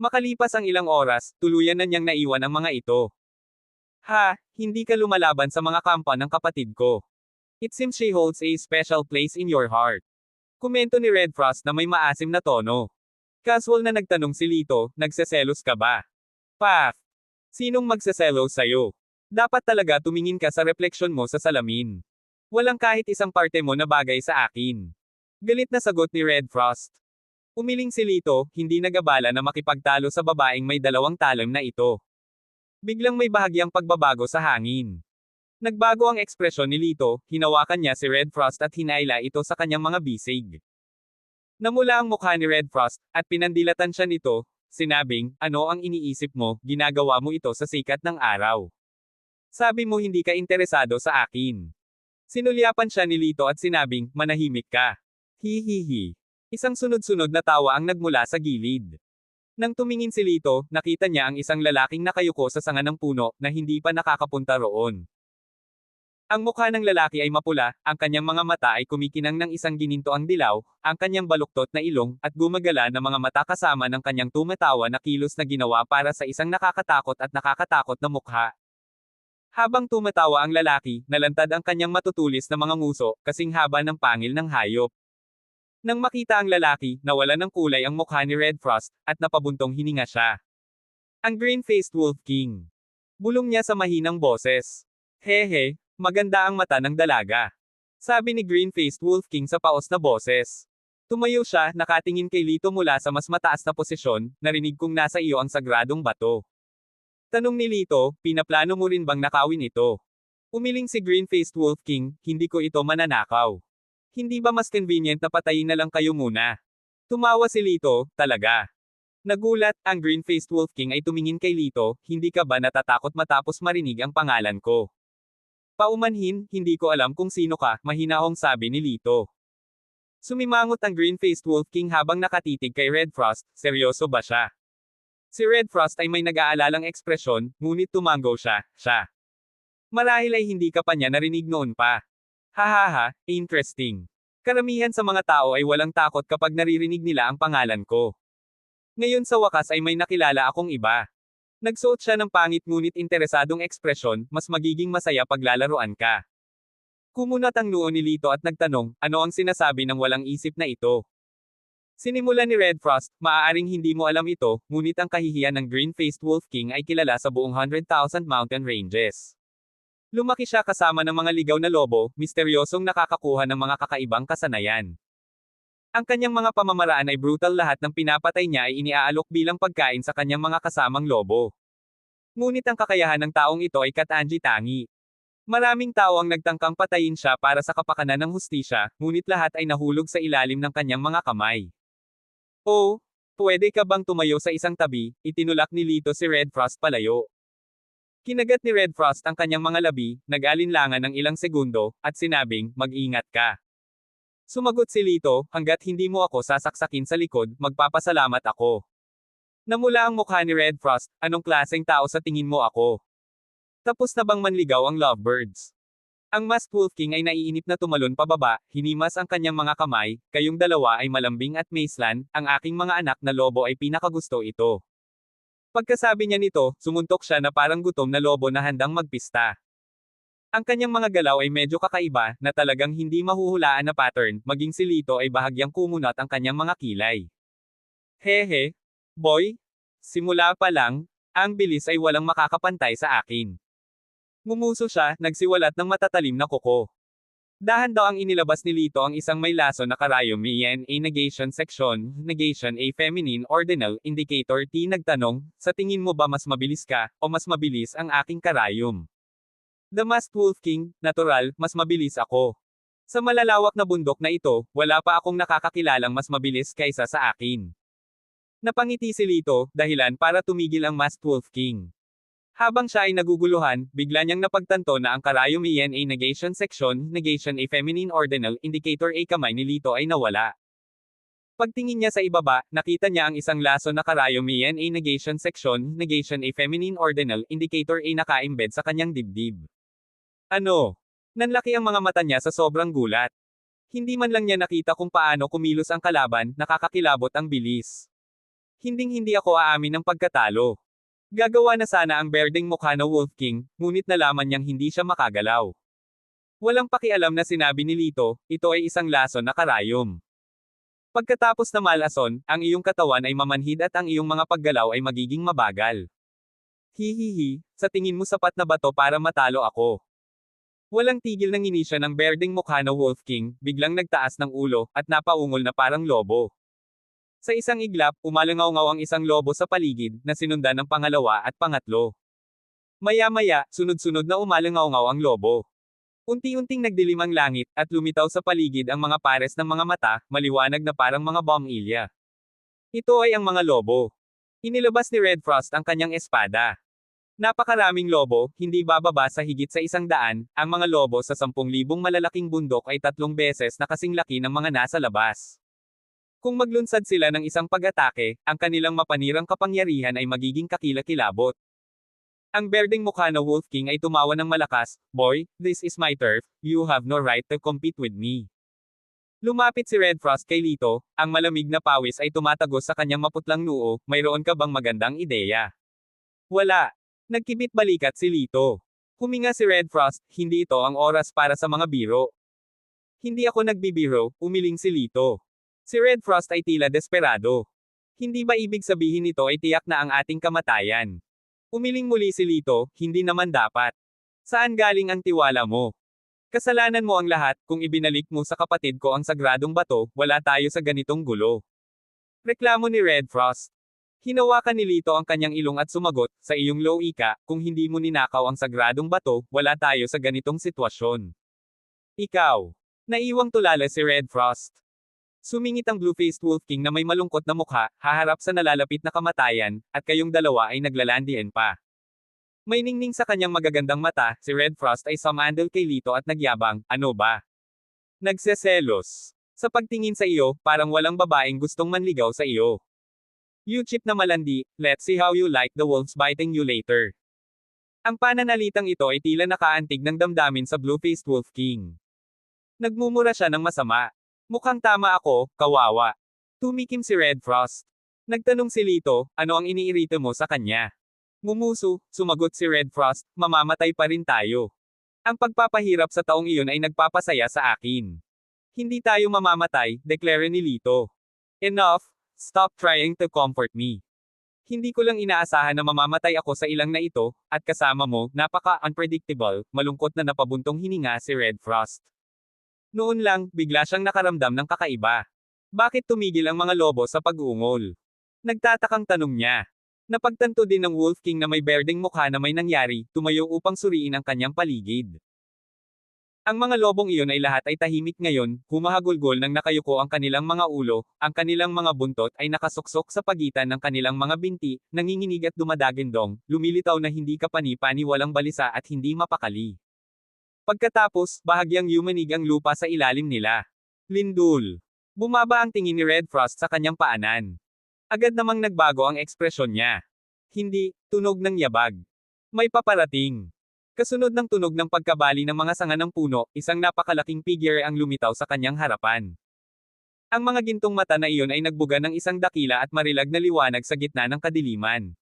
Speaker 1: Makalipas ang ilang oras, tuluyan na niyang naiwan ang mga ito. Ha, hindi ka lumalaban sa mga kampa ng kapatid ko. It seems she holds a special place in your heart. Komento ni Red Frost na may maasim na tono. Casual na nagtanong si Lito, nagseselos ka ba? Paf! Sinong magseselos sa'yo? Dapat talaga tumingin ka sa refleksyon mo sa salamin. Walang kahit isang parte mo na bagay sa akin. Galit na sagot ni Red Frost. Umiling si Lito, hindi nagabala na makipagtalo sa babaeng may dalawang talim na ito. Biglang may bahagyang pagbabago sa hangin. Nagbago ang ekspresyon ni Lito, hinawakan niya si Red Frost at hinaila ito sa kanyang mga bisig. Namula ang mukha ni Red Frost, at pinandilatan siya nito, sinabing, ano ang iniisip mo, ginagawa mo ito sa sikat ng araw. Sabi mo hindi ka interesado sa akin. Sinulyapan siya ni Lito at sinabing, manahimik ka. Hihihi. Isang sunod-sunod na tawa ang nagmula sa gilid. Nang tumingin si Lito, nakita niya ang isang lalaking nakayuko sa sanga ng puno, na hindi pa nakakapunta roon. Ang mukha ng lalaki ay mapula, ang kanyang mga mata ay kumikinang ng isang ginintoang dilaw, ang kanyang baluktot na ilong, at gumagala na mga mata kasama ng kanyang tumatawa na kilos na ginawa para sa isang nakakatakot at nakakatakot na mukha. Habang tumatawa ang lalaki, nalantad ang kanyang matutulis na mga nguso, kasing haba ng pangil ng hayop. Nang makita ang lalaki, nawala ng kulay ang mukha ni Red Frost, at napabuntong hininga siya. Ang green-faced Wolf King. Bulong niya sa mahinang boses. Hehe, maganda ang mata ng dalaga. Sabi ni green-faced Wolf King sa paos na boses. Tumayo siya, nakatingin kay Lito mula sa mas mataas na posisyon, narinig kong nasa iyo ang sagradong bato. Tanong ni Lito, pinaplano mo rin bang nakawin ito? Umiling si green-faced Wolf King, hindi ko ito mananakaw. Hindi ba mas convenient na patayin na lang kayo muna? Tumawa si Lito, talaga. Nagulat, ang green-faced Wolf King ay tumingin kay Lito, hindi ka ba natatakot matapos marinig ang pangalan ko? Paumanhin, hindi ko alam kung sino ka, mahinahong sabi ni Lito. Sumimangot ang green-faced Wolf King habang nakatitig kay Red Frost, seryoso ba siya? Si Red Frost ay may nag-aalalang ekspresyon, ngunit tumango siya. Marahil ay hindi ka pa niya narinig noon pa. Hahaha, interesting. Karamihan sa mga tao ay walang takot kapag naririnig nila ang pangalan ko. Ngayon sa wakas ay may nakilala akong iba. Nagsuot siya ng pangit ngunit interesadong ekspresyon, mas magiging masaya pag lalaruan ka. Kumunat ang noo ni Lito at nagtanong, ano ang sinasabi ng walang isip na ito? Sinimula ni Red Frost, maaaring hindi mo alam ito, ngunit ang kahihiyan ng green-faced Wolf King ay kilala sa buong 100,000 mountain ranges. Lumaki siya kasama ng mga ligaw na lobo, misteryosong nakakakuha ng mga kakaibang kasanayan. Ang kanyang mga pamamaraan ay brutal, lahat ng pinapatay niya ay iniaalok bilang pagkain sa kanyang mga kasamang lobo. Ngunit ang kakayahan ng taong ito ay katangi-tangi. Maraming tao ang nagtangkang patayin siya para sa kapakanan ng hustisya, ngunit lahat ay nahulog sa ilalim ng kanyang mga kamay. Oh, pwede ka bang tumayo sa isang tabi, itinulak ni Lito si Red Frost palayo. Kinagat ni Red Frost ang kanyang mga labi, nag-alinlangan ng ilang segundo, at sinabing, mag-ingat ka. Sumagot si Lito, hanggat hindi mo ako sasaksakin sa likod, magpapasalamat ako. Namula ang mukha ni Red Frost, anong klaseng tao sa tingin mo ako? Tapos na bang manligaw ang lovebirds? Ang Masked Wolf King ay naiinip na tumalon pababa, hinimas ang kanyang mga kamay, kayong dalawa ay malambing at maislan, ang aking mga anak na lobo ay pinakagusto ito. Pagkasabi niya nito, sumuntok siya na parang gutom na lobo na handang magpista. Ang kanyang mga galaw ay medyo kakaiba, na talagang hindi mahuhulaan na pattern, maging si Lito ay bahagyang kumunat ang kanyang mga kilay. Hehe, boy, simula pa lang, ang bilis ay walang makakapantay sa akin. Ngumuso siya, nagsiwalat ng matatalim na kuko. Dahan daw ang inilabas ni Lito ang isang may laso na karayom a negation section, negation a feminine ordinal indicator T nagtanong, sa tingin mo ba mas mabilis ka, o mas mabilis ang aking karayom? The Masked Wolf King, natural, mas mabilis ako. Sa malalawak na bundok na ito, wala pa akong nakakakilalang mas mabilis kaysa sa akin. Napangiti si Lito, dahilan para tumigil ang Masked Wolf King. Habang siya ay naguguluhan, bigla niyang napagtanto na ang karayom a negation section, negation a feminine ordinal indicator a kamay ni Lito ay nawala. Pagtingin niya sa ibaba, nakita niya ang isang laso na karayom a negation section, negation a feminine ordinal indicator a naka-embed sa kanyang dibdib. Ano? Nanlaki ang mga mata niya sa sobrang gulat. Hindi man lang niya nakita kung paano kumilos ang kalaban, nakakakilabot ang bilis. Hinding-hindi ako aamin ng pagkatalo. Gagawa na sana ang berdeng mukha na Wolf King, ngunit nalaman niyang hindi siya makagalaw. Walang pakialam na sinabi ni Lito, ito ay isang lason na karayom. Pagkatapos na malason, ang iyong katawan ay mamanhid at ang iyong mga paggalaw ay magiging mabagal. Hihihi, sa tingin mo sapat na ba to para matalo ako? Walang tigil ng inisya ng berdeng mukha na Wolf King, biglang nagtaas ng ulo, at napaungol na parang lobo. Sa isang iglap, umalangaw-ngaw ang isang lobo sa paligid, na sinundan ng pangalawa at pangatlo. Maya-maya, sunod-sunod na umalangaw-ngaw ang lobo. Unti-unting nagdilim ang langit, at lumitaw sa paligid ang mga pares ng mga mata, maliwanag na parang mga bombilya. Ito ay ang mga lobo. Inilabas ni Red Frost ang kanyang espada. Napakaraming lobo, hindi bababa sa higit sa 100, ang mga lobo sa 10,000 malalaking bundok ay 3 beses na kasing laki ng mga nasa labas. Kung maglunsad sila ng isang pag-atake, ang kanilang mapanirang kapangyarihan ay magiging kakilakilabot. Ang berdeng mukha na Wolf King ay tumawa ng malakas, boy, this is my turf, you have no right to compete with me. Lumapit si Red Frost kay Lito, ang malamig na pawis ay tumatagos sa kanyang maputlang noo, mayroon ka bang magandang ideya? Wala. Nagkibit balikat si Lito. Huminga si Red Frost, hindi ito ang oras para sa mga biro. Hindi ako nagbibiro, umiling si Lito. Si Red Frost ay tila desperado. Hindi ba ibig sabihin nito ay tiyak na ang ating kamatayan? Umiling muli si Lito, hindi naman dapat. Saan galing ang tiwala mo? Kasalanan mo ang lahat, kung ibinalik mo sa kapatid ko ang sagradong bato, wala tayo sa ganitong gulo. Reklamo ni Red Frost. Hinawakan ni Lito ang kanyang ilong at sumagot, sa iyong loika, kung hindi mo ninakaw ang sagradong bato, wala tayo sa ganitong sitwasyon. Ikaw. Naiwang tulala si Red Frost. Sumingit ang Blue-Faced Wolf King na may malungkot na mukha, haharap sa nalalapit na kamatayan, at kayong dalawa ay naglalandian pa. May ningning sa kanyang magagandang mata, si Red Frost ay sumandal kay Lito at nagyabang, ano ba? Nagseselos. Sa pagtingin sa iyo, parang walang babaeng gustong manligaw sa iyo. You cheap na malandi, let's see how you like the wolves biting you later. Ang pananalitang ito ay tila nakaantig ng damdamin sa Blue-Faced Wolf King. Nagmumura siya ng masama. Mukhang tama ako, kawawa. Tumikim si Red Frost. Nagtanong si Lito, ano ang iniirito mo sa kanya? Ngumuso, sumagot si Red Frost, mamamatay pa rin tayo. Ang pagpapahirap sa taong iyon ay nagpapasaya sa akin. Hindi tayo mamamatay, deklara ni Lito. Enough, stop trying to comfort me. Hindi ko lang inaasahan na mamamatay ako sa ilang na ito, at kasama mo, napaka-unpredictable, malungkot na napabuntong hininga si Red Frost. Noon lang, bigla siyang nakaramdam ng kakaiba. Bakit tumigil ang mga lobo sa pag-ungol? Nagtatakang tanong niya. Napagtanto din ng Wolf King na may berdeng mukha na may nangyari, tumayo upang suriin ang kanyang paligid. Ang mga lobong iyon ay lahat ay tahimik ngayon, humahagulgol ng nakayuko ang kanilang mga ulo, ang kanilang mga buntot ay nakasuksok sa pagitan ng kanilang mga binti, nanginginig at dumadagindong, lumilitaw na hindi kapani-pani walang balisa at hindi mapakali. Pagkatapos, bahagyang yumanig ang lupa sa ilalim nila. Lindul. Bumaba ang tingin ni Red Frost sa kanyang paanan. Agad namang nagbago ang ekspresyon niya. Hindi, tunog ng yabag. May paparating. Kasunod ng tunog ng pagkabali ng mga sanga ng puno, isang napakalaking figure ang lumitaw sa kanyang harapan. Ang mga gintong mata na iyon ay nagbuga ng isang dakila at marilag na liwanag sa gitna ng kadiliman.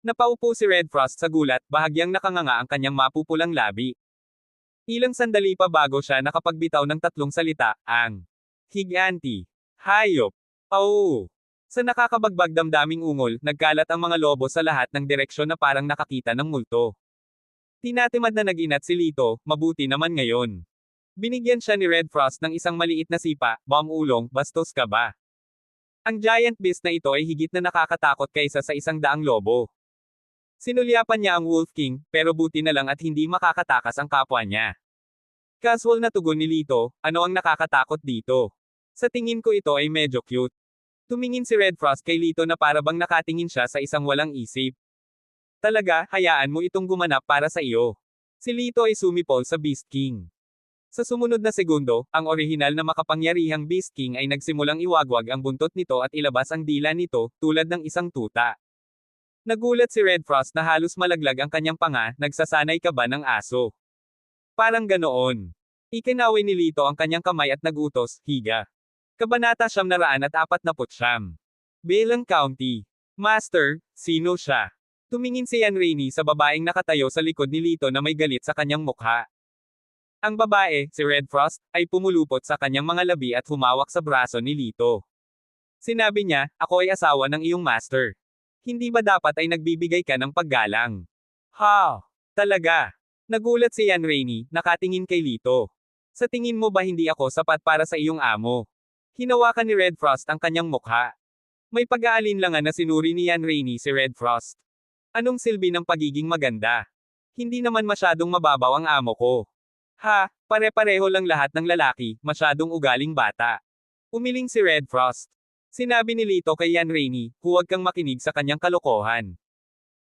Speaker 1: Napaupo si Red Frost sa gulat, bahagyang nakanganga ang kanyang mapupulang labi. Ilang sandali pa bago siya nakapagbitaw ng tatlong salita, ang higanti, hayop, au. Sa nakakabagbag damdaming ungol, nagkalat ang mga lobo sa lahat ng direksyon na parang nakakita ng multo. Tinatimad na nag-inat si Lito, mabuti naman ngayon. Binigyan siya ni Red Frost ng isang maliit na sipa, ulong, bastos ka ba? Ang giant beast na ito ay higit na nakakatakot kaysa sa 100 lobo. Sinulyapan niya ang Wolf King, pero buti na lang at hindi makakatakas ang kapwa niya. Casual na tugon ni Lito, ano ang nakakatakot dito? Sa tingin ko ito ay medyo cute. Tumingin si Red Frost kay Lito na para bang nakatingin siya sa isang walang isip. Talaga, hayaan mo itong gumanap para sa iyo. Si Lito ay sumipol sa Beast King. Sa sumunod na segundo, ang orihinal na makapangyarihang Beast King ay nagsimulang iwagwag ang buntot nito at ilabas ang dila nito, tulad ng isang tuta. Nagulat si Red Frost na halos malaglag ang kanyang panga, nagsasanay ka ba ng aso? Parang ganoon. Ikinaway ni Lito ang kanyang kamay at nagutos, higa. Kabanata 949. Balan County. Master, sino siya? Tumingin si Yan Rainey sa babaeng nakatayo sa likod ni Lito na may galit sa kanyang mukha. Ang babae, si Red Frost, ay pumulupot sa kanyang mga labi at humawak sa braso ni Lito. Sinabi niya, ako ay asawa ng iyong master. Hindi ba dapat ay nagbibigay ka ng paggalang? Ha? Talaga? Nagulat si Yan Rainey, nakatingin kay Lito. Sa tingin mo ba hindi ako sapat para sa iyong amo? Hinawakan ni Red Frost ang kanyang mukha. May pag-aalinlangan na sinuri ni Yan Rainey si Red Frost. Anong silbi ng pagiging maganda? Hindi naman masyadong mababaw ang amo ko. Ha, pare-pareho lang lahat ng lalaki, masyadong ugaling bata. Umiling si Red Frost. Sinabi ni Lito kay Yan Rainey, huwag kang makinig sa kanyang kalokohan.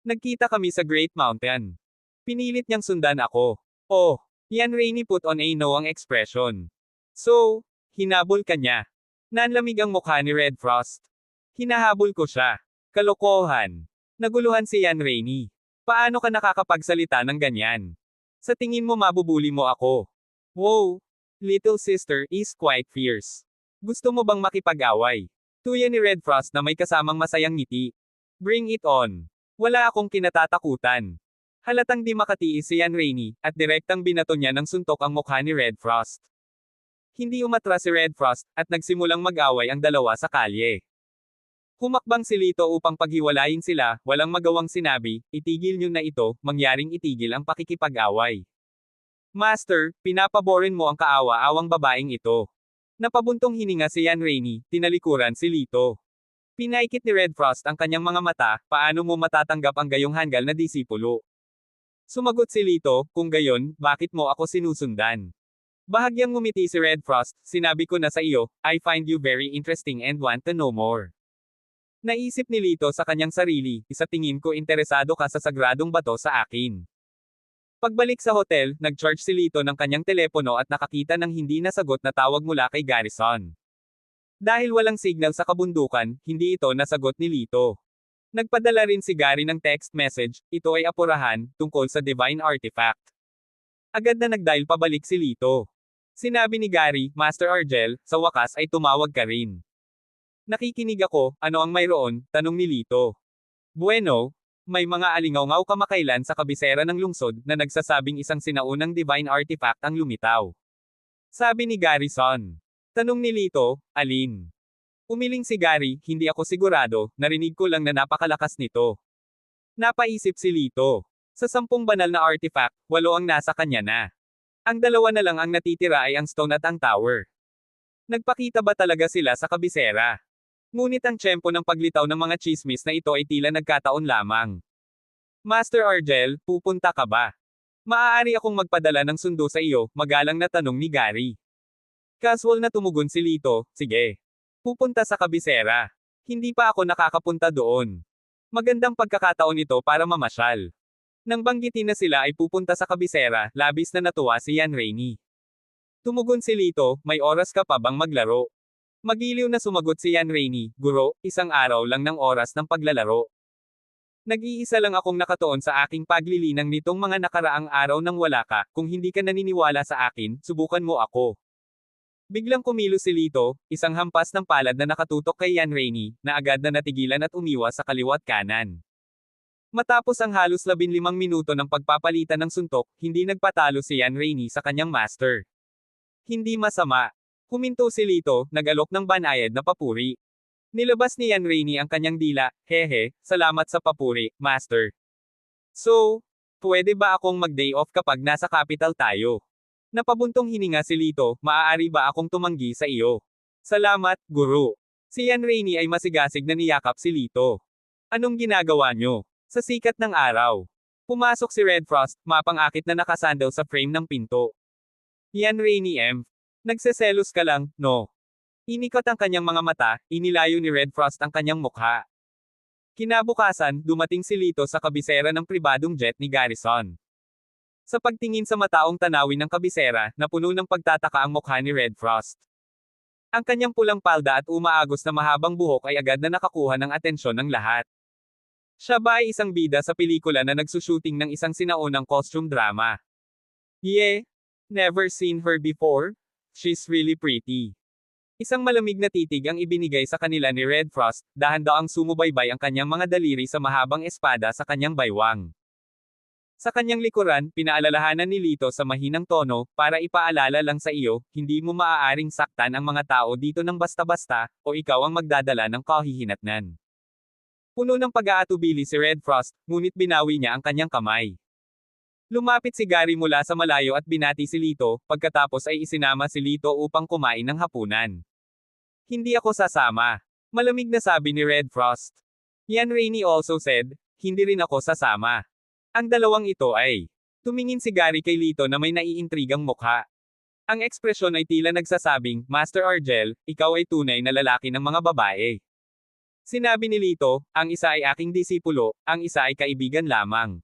Speaker 1: Nagkita kami sa Great Mountain. Pinilit niyang sundan ako. Oh, Yan Rainey put on a knowing expression. So, hinabol ka niya. Nanlamig ang mukha ni Red Frost. Hinahabol ko siya. Kalokohan. Naguluhan si Yan Rainey. Paano ka nakakapagsalita ng ganyan? Sa tingin mo mabubuli mo ako? Wow! Little sister is quite fierce. Gusto mo bang makipag-away? Tuya ni Red Frost na may kasamang masayang ngiti. Bring it on. Wala akong kinatatakutan. Halatang di makatiis si Yan Rainey, at direktang binato niya ng suntok ang mukha ni Red Frost. Hindi umatras si Red Frost, at nagsimulang mag-away ang dalawa sa kalye. Humakbang si Lito upang paghiwalayin sila, walang magawang sinabi, itigil niyo na ito, mangyaring itigil ang pakikipag-away. Master, pinapaborin mo ang kaawa-awang babaeng ito. Napabuntong hininga si Yan Rainey, tinalikuran si Lito. Pinaikit ni Red Frost ang kanyang mga mata, paano mo matatanggap ang gayong hanggal na disipulo? Sumagot si Lito, kung gayon, bakit mo ako sinusundan? Bahagyang ngumiti si Red Frost, sinabi ko na sa iyo, I find you very interesting and want to know more. Naisip ni Lito sa kanyang sarili, sa tingin ko interesado ka sa sagradong bato sa akin. Pagbalik sa hotel, nag-charge si Lito ng kanyang telepono at nakakita ng hindi nasagot na tawag mula kay Garrison. Dahil walang signal sa kabundukan, hindi ito nasagot ni Lito. Nagpadala rin si Gary ng text message, ito ay apurahan, tungkol sa Divine Artifact. Agad na nag-dial pabalik si Lito. Sinabi ni Gary, Master Argel, sa wakas ay tumawag ka rin. Nakikinig ako, ano ang mayroon, tanong ni Lito. Bueno, may mga alingaw-ngaw kamakailan sa kabisera ng lungsod na nagsasabing isang sinaunang divine artifact ang lumitaw. Sabi ni Garrison. Tanong ni Lito, alin? Umiling si Gary, hindi ako sigurado, narinig ko lang na napakalakas nito. Napaisip si Lito. Sa 10 banal na artifact, 8 ang nasa kanya na. Ang 2 na lang ang natitira ay ang stone at ang tower. Nagpakita ba talaga sila sa kabisera? Ngunit ang tiyempo ng paglitaw ng mga chismis na ito ay tila nagkataon lamang. Master Argel, pupunta ka ba? Maaari akong magpadala ng sundo sa iyo, magalang na tanong ni Gary. Casual na tumugon si Lito, sige. Pupunta sa kabisera. Hindi pa ako nakakapunta doon. Magandang pagkakataon ito para mamasyal. Nang banggitin na sila ay pupunta sa kabisera, labis na natuwa si Yan Rainey. Tumugon si Lito, may oras ka pa bang maglaro? Magiliw na sumagot si Yan Rainey, guro, isang araw lang ng oras ng paglalaro. Nag-iisa lang akong nakatuon sa aking paglilinang nitong mga nakaraang araw nang wala ka, kung hindi ka naniniwala sa akin, subukan mo ako. Biglang kumilos si Lito, isang hampas ng palad na nakatutok kay Yan Rainey, na agad na natigilan at umiwas sa kaliwat kanan. Matapos ang halos 15 minuto ng pagpapalitan ng suntok, hindi nagpatalo si Yan Rainey sa kanyang master. Hindi masama. Huminto si Lito, nag-alok ng banayad na papuri. Nilabas ni Yan Rainey ang kanyang dila, hehe, salamat sa papuri, master. So, pwede ba akong mag-day off kapag nasa capital tayo? Napabuntong hininga si Lito, maaari ba akong tumanggi sa iyo? Salamat, guru. Si Yan Rainey ay masigasig na niyakap si Lito. Anong ginagawa nyo? Sa sikat ng araw. Pumasok si Red Frost, mapang-akit na nakasandal sa frame ng pinto. Yan Rainey nagseselos ka lang, no? Inikot ang kanyang mga mata, inilayo ni Red Frost ang kanyang mukha. Kinabukasan, dumating si Lito sa kabisera ng pribadong jet ni Garrison. Sa pagtingin sa mataong tanawin ng kabisera, napuno ng pagtataka ang mukha ni Red Frost. Ang kanyang pulang palda at umaagos na mahabang buhok ay agad na nakakuha ng atensyon ng lahat. Siya ba ay isang bida sa pelikula na nagsushooting ng isang sinaunang costume drama? Yeah, never seen her before? She's really pretty. Isang malamig na titig ang ibinigay sa kanila ni Red Frost, dahan-daang sumubaybay ang kanyang mga daliri sa mahabang espada sa kanyang baywang. Sa kanyang likuran, pinaalalahanan ni Lito sa mahinang tono, para ipaalala lang sa iyo, hindi mo maaaring saktan ang mga tao dito ng basta-basta, o ikaw ang magdadala ng kahihinatnan. Puno ng pag-aatubili si Red Frost, ngunit binawi niya ang kanyang kamay. Lumapit si Gary mula sa malayo at binati si Lito, pagkatapos ay isinama si Lito upang kumain ng hapunan. Hindi ako sasama. Malamig na sabi ni Red Frost. Yan Rainey also said, hindi rin ako sasama. Ang dalawang ito ay. Tumingin si Gary kay Lito na may naiintrigang mukha. Ang ekspresyon ay tila nagsasabing, Master Argel, ikaw ay tunay na lalaki ng mga babae. Sinabi ni Lito, ang isa ay aking disipulo, ang isa ay kaibigan lamang.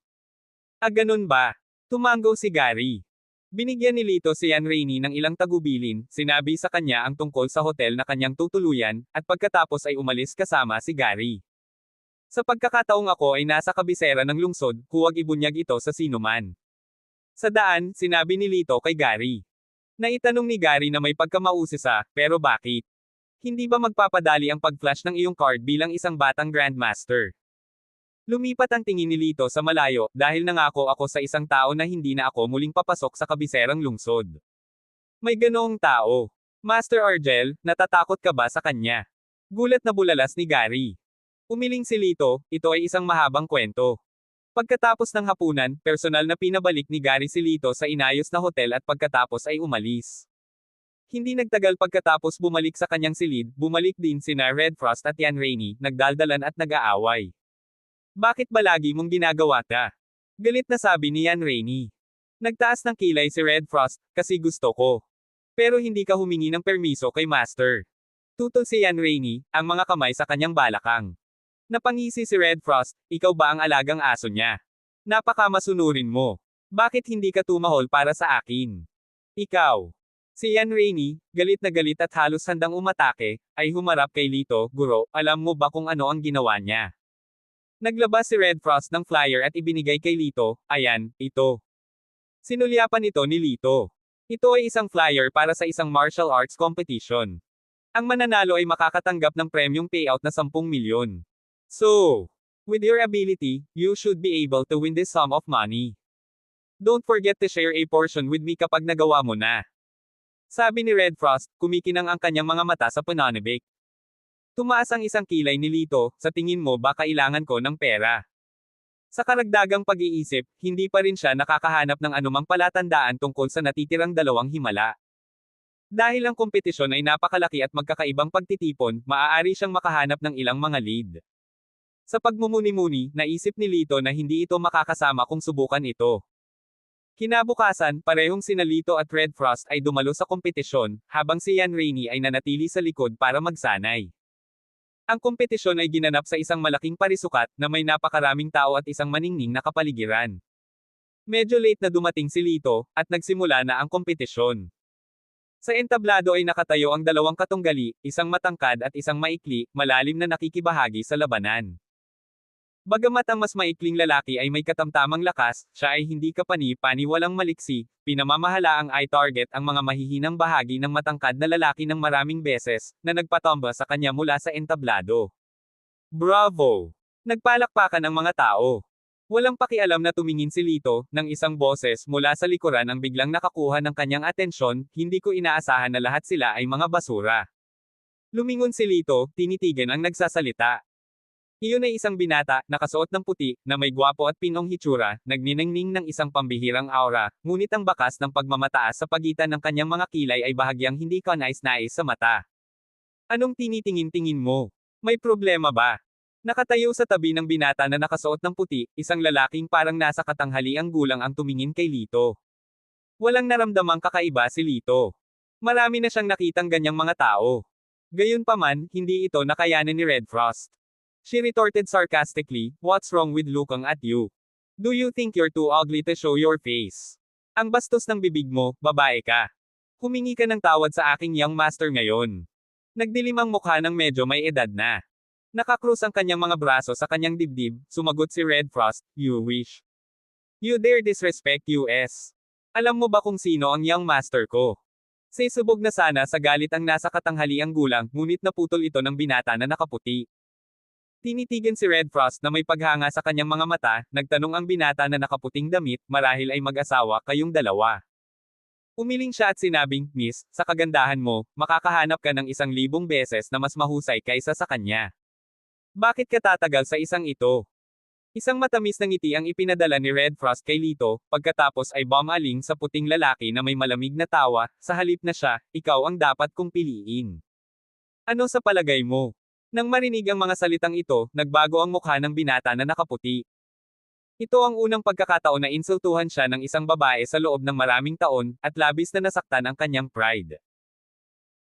Speaker 1: Ganun ba? Tumango si Gary. Binigyan ni Lito si Yan Rainey ng ilang tagubilin, sinabi sa kanya ang tungkol sa hotel na kanyang tutuluyan, at pagkatapos ay umalis kasama si Gary. Sa pagkakataong ako ay nasa kabisera ng lungsod, huwag ibunyag ito sa sinuman. Sa daan, sinabi ni Lito kay Gary. Naitanong ni Gary na may pagkamausisa, pero bakit? Hindi ba magpapadali ang pag-flash ng iyong card bilang isang batang Grandmaster? Lumipat ang tingin ni Lito sa malayo, dahil nangako ako sa isang tao na hindi na ako muling papasok sa kabiserang lungsod. May ganoong tao. Master Argel, natatakot ka ba sa kanya? Gulat na bulalas ni Gary. Umiling si Lito, ito ay isang mahabang kwento. Pagkatapos ng hapunan, personal na pinabalik ni Gary si Lito sa inayos na hotel at pagkatapos ay umalis. Hindi nagtagal pagkatapos bumalik sa kanyang silid, bumalik din sina Red Frost at Yan Rainey, nagdaldalan at nag-aaway. Bakit ba lagi mong ginagawa ta? Galit na sabi ni Yan Rainey. Nagtaas ng kilay si Red Frost, kasi gusto ko. Pero hindi ka humingi ng permiso kay Master. Tutol si Yan Rainey, ang mga kamay sa kanyang balakang. Napangisi si Red Frost, ikaw ba ang alagang aso niya? Napakamasunurin mo. Bakit hindi ka tumahol para sa akin? Ikaw. Si Yan Rainey, galit na galit at halos handang umatake, ay humarap kay Lito, guro, alam mo ba kung ano ang ginawa niya? Naglabas si Red Frost ng flyer at ibinigay kay Lito, ayan, ito. Sinulyapan ito ni Lito. Ito ay isang flyer para sa isang martial arts competition. Ang mananalo ay makakatanggap ng premium payout na 10 milyon. So, with your ability, you should be able to win this sum of money. Don't forget to share a portion with me kapag nagawa mo na. Sabi ni Red Frost, kumikinang ang kanyang mga mata sa pananabik. Tumaas ang isang kilay ni Lito, sa tingin mo ba kailangan ko ng pera? Sa karagdagang pag-iisip, hindi pa rin siya nakakahanap ng anumang palatandaan tungkol sa natitirang dalawang himala. Dahil ang kompetisyon ay napakalaki at magkakaibang pagtitipon, maaari siyang makahanap ng ilang mga lead. Sa pagmumuni-muni, naisip ni Lito na hindi ito makakasama kung subukan ito. Kinabukasan, parehong sina Lito at Red Frost ay dumalo sa kompetisyon, habang si Yan Rainey ay nanatili sa likod para magsanay. Ang kompetisyon ay ginanap sa isang malaking parisukat na may napakaraming tao at isang maningning na kapaligiran. Medyo late na dumating si Lito, at nagsimula na ang kompetisyon. Sa entablado ay nakatayo ang dalawang katunggali, isang matangkad at isang maikli, malalim na nakikibahagi sa labanan. Bagamat ang mas maikling lalaki ay may katamtamang lakas, siya ay hindi kapani-pani walang maliksi, pinamamahalaang eye target ang mga mahihinang bahagi ng matangkad na lalaki ng maraming beses, na nagpatomba sa kanya mula sa entablado. Bravo! Nagpalakpakan ang mga tao. Walang pakialam na tumingin si Lito, ng isang boses mula sa likuran ang biglang nakakuha ng kanyang atensyon, hindi ko inaasahan na lahat sila ay mga basura. Lumingon si Lito, tinitigan ang nagsasalita. Iyon ay isang binata, nakasuot ng puti, na may gwapo at pinong hitsura, nagniningning ng isang pambihirang aura, ngunit ang bakas ng pagmamataas sa pagitan ng kanyang mga kilay ay bahagyang hindi kanais-nais sa mata. Anong tinitingin-tingin mo? May problema ba? Nakatayo sa tabi ng binata na nakasuot ng puti, isang lalaking parang nasa katanghaliang gulang ang tumingin kay Lito. Walang naramdamang kakaiba si Lito. Marami na siyang nakitang ganyang mga tao. Gayunpaman, hindi ito nakayanan ni Red Frost. She retorted sarcastically, "What's wrong with looking at you? Do you think you're too ugly to show your face? Ang bastos ng bibig mo, babae ka. Humingi ka ng tawad sa aking young master ngayon." Nagdilim ang mukha ng medyo may edad na. Nakakrus ang kanyang mga braso sa kanyang dibdib, sumagot si Red Frost, "You wish. You dare disrespect US. Alam mo ba kung sino ang young master ko?" Sisubog na sana sa galit ang nasa katanghaliang gulang, ngunit naputol ito ng binata na nakaputi. Tinitigan si Red Frost na may paghanga sa kanyang mga mata, nagtanong ang binata na nakaputing damit, marahil ay mag-asawa kayong dalawa. Umiling siya at sinabing, "Miss, sa kagandahan mo, makakahanap ka ng 1,000 beses na mas mahusay kaysa sa kanya. Bakit ka tatagal sa isang ito?" Isang matamis na ngiti ang ipinadala ni Red Frost kay Lito, pagkatapos ay bumaling sa puting lalaki na may malamig na tawa, sa halip na siya, "Ikaw ang dapat kong piliin. Ano sa palagay mo?" Nang marinig ang mga salitang ito, nagbago ang mukha ng binata na nakaputi. Ito ang unang pagkakataon na insultuhan siya ng isang babae sa loob ng maraming taon, at labis na nasaktan ang kanyang pride.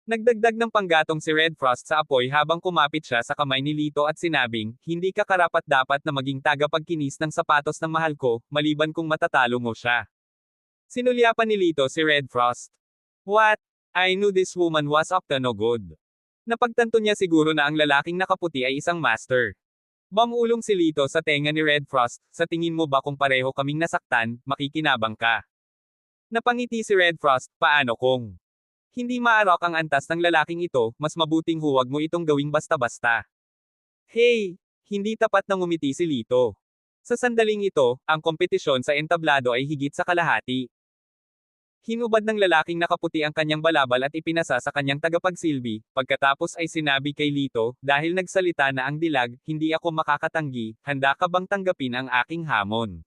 Speaker 1: Nagdagdag ng panggatong si Red Frost sa apoy habang kumapit siya sa kamay ni Lito at sinabing, "Hindi ka karapat-dapat na maging tagapagkinis ng sapatos ng mahal ko, maliban kung matatalo mo siya." Sinulyapan ni Lito si Red Frost. "What? I knew this woman was up to no good." Napagtanto niya siguro na ang lalaking nakaputi ay isang master. Bumulong si Lito sa tenga ni Red Frost, "Sa tingin mo ba kung pareho kaming nasaktan, makikinabang ka?" Napangiti si Red Frost, "Paano kung hindi maarok ang antas ng lalaking ito, mas mabuting huwag mo itong gawing basta-basta." Hey! Hindi tapat na ngumiti si Lito. Sa sandaling ito, ang kompetisyon sa entablado ay higit sa kalahati. Hinubad ng lalaking nakaputi ang kanyang balabal at ipinasa sa kanyang tagapagsilbi, pagkatapos ay sinabi kay Lito, "Dahil nagsalita na ang dilag, hindi ako makakatanggi, handa ka bang tanggapin ang aking hamon?"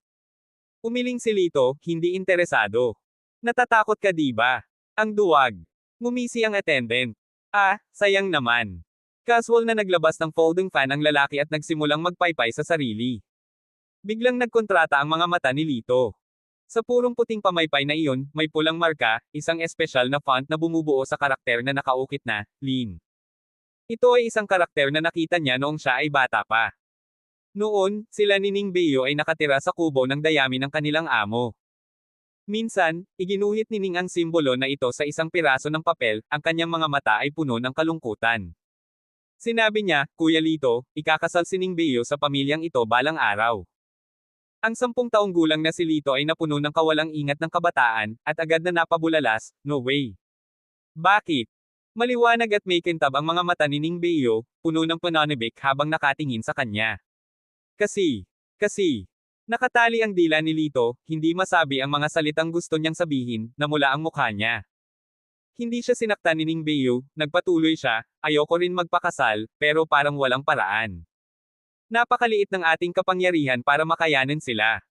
Speaker 1: Umiling si Lito, hindi interesado. "Natatakot ka di ba?" Ang duwag. Ngumisi ang attendant. "Ah, sayang naman." Casual na naglabas ng folding fan ang lalaki at nagsimulang magpaypay sa sarili. Biglang nagkontrata ang mga mata ni Lito. Sa purong puting pamaypay na iyon, may pulang marka, isang espesyal na font na bumubuo sa karakter na nakaukit na, "Lin." Ito ay isang karakter na nakita niya noong siya ay bata pa. Noon, sila ni Ning Beo ay nakatira sa kubo ng dayami ng kanilang amo. Minsan, iginuhit ni Ning ang simbolo na ito sa isang piraso ng papel, ang kanyang mga mata ay puno ng kalungkutan. Sinabi niya, "Kuya Lito, ikakasal si Ning Beo sa pamilyang ito balang araw." Ang 10 taong gulang na si Lito ay napuno ng kawalang ingat ng kabataan, at agad na napabulalas, "No way." Bakit? Maliwanag at may kintab ang mga mata ni Ning Beo, puno ng pananabik habang nakatingin sa kanya. Kasi, nakatali ang dila ni Lito, hindi masabi ang mga salitang gusto niyang sabihin, namula ang mukha niya. Hindi siya sinaktan ni Ning Beo, nagpatuloy siya, "Ayoko rin magpakasal, pero parang walang paraan. Napakaliit ng ating kapangyarihan para makayanan sila."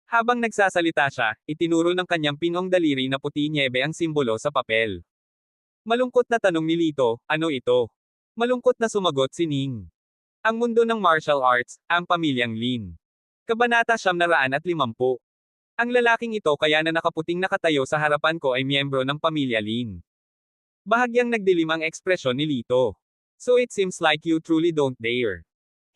Speaker 1: Habang nagsasalita siya, itinuro ng kanyang pinong daliri na puti nyebe ang simbolo sa papel. Malungkot na tanong ni Lito, "Ano ito?" Malungkot na sumagot si Ning. "Ang mundo ng martial arts, ang pamilyang Lin." Kabanata 950. Ang lalaking ito kaya na nakaputing nakatayo sa harapan ko ay miyembro ng pamilya Lin. Bahagyang nagdilim ang ekspresyon ni Lito. So it seems like you truly don't dare.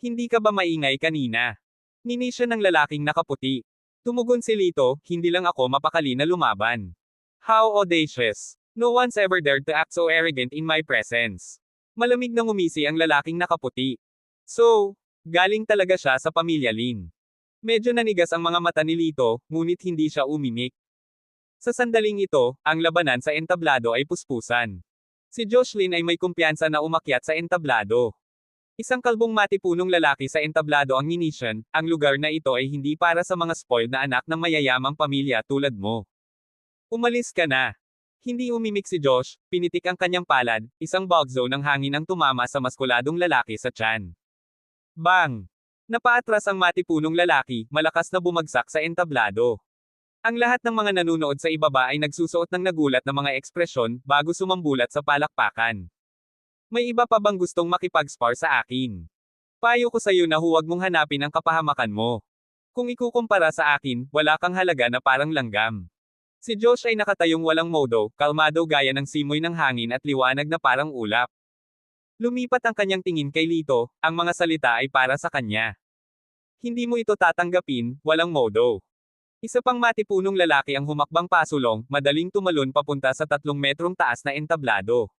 Speaker 1: Hindi ka ba maingay kanina? Nini siya ng lalaking nakaputi. Tumugon si Lito, hindi lang ako mapakali na lumaban. How audacious. No one's ever dared to act so arrogant in my presence. Malamig na ngumisi ang lalaking nakaputi. So, galing talaga siya sa pamilya Lin. Medyo nanigas ang mga mata ni Lito, ngunit hindi siya umimik. Sa sandaling ito, ang labanan sa entablado ay puspusan. Si Joshlyn ay may kumpiyansa na umakyat sa entablado. Isang kalbong matipunong lalaki sa entablado ang Ninitian, ang lugar na ito ay hindi para sa mga spoiled na anak ng mayayamang pamilya tulad mo. Umalis ka na. Hindi umimik si Josh, pinitik ang kanyang palad, isang bugzo ng hangin ang tumama sa maskuladong lalaki sa tiyan. Bang! Napaatras ang matipunong lalaki, malakas na bumagsak sa entablado. Ang lahat ng mga nanunood sa ibaba ay nagsusuot ng nagulat na mga ekspresyon, bago sumambulat sa palakpakan. May iba pa bang gustong makipag-spar sa akin? Payo ko sa'yo na huwag mong hanapin ang kapahamakan mo. Kung ikukumpara sa akin, wala kang halaga na parang langgam. Si Josh ay nakatayong walang modo, kalmado gaya ng simoy ng hangin at liwanag na parang ulap. Lumipat ang kanyang tingin kay Lito, ang mga salita ay para sa kanya. Hindi mo ito tatanggapin, walang modo. Isa pang matipunong lalaki ang humakbang pasulong, madaling tumalon papunta sa 3 metrong taas na entablado.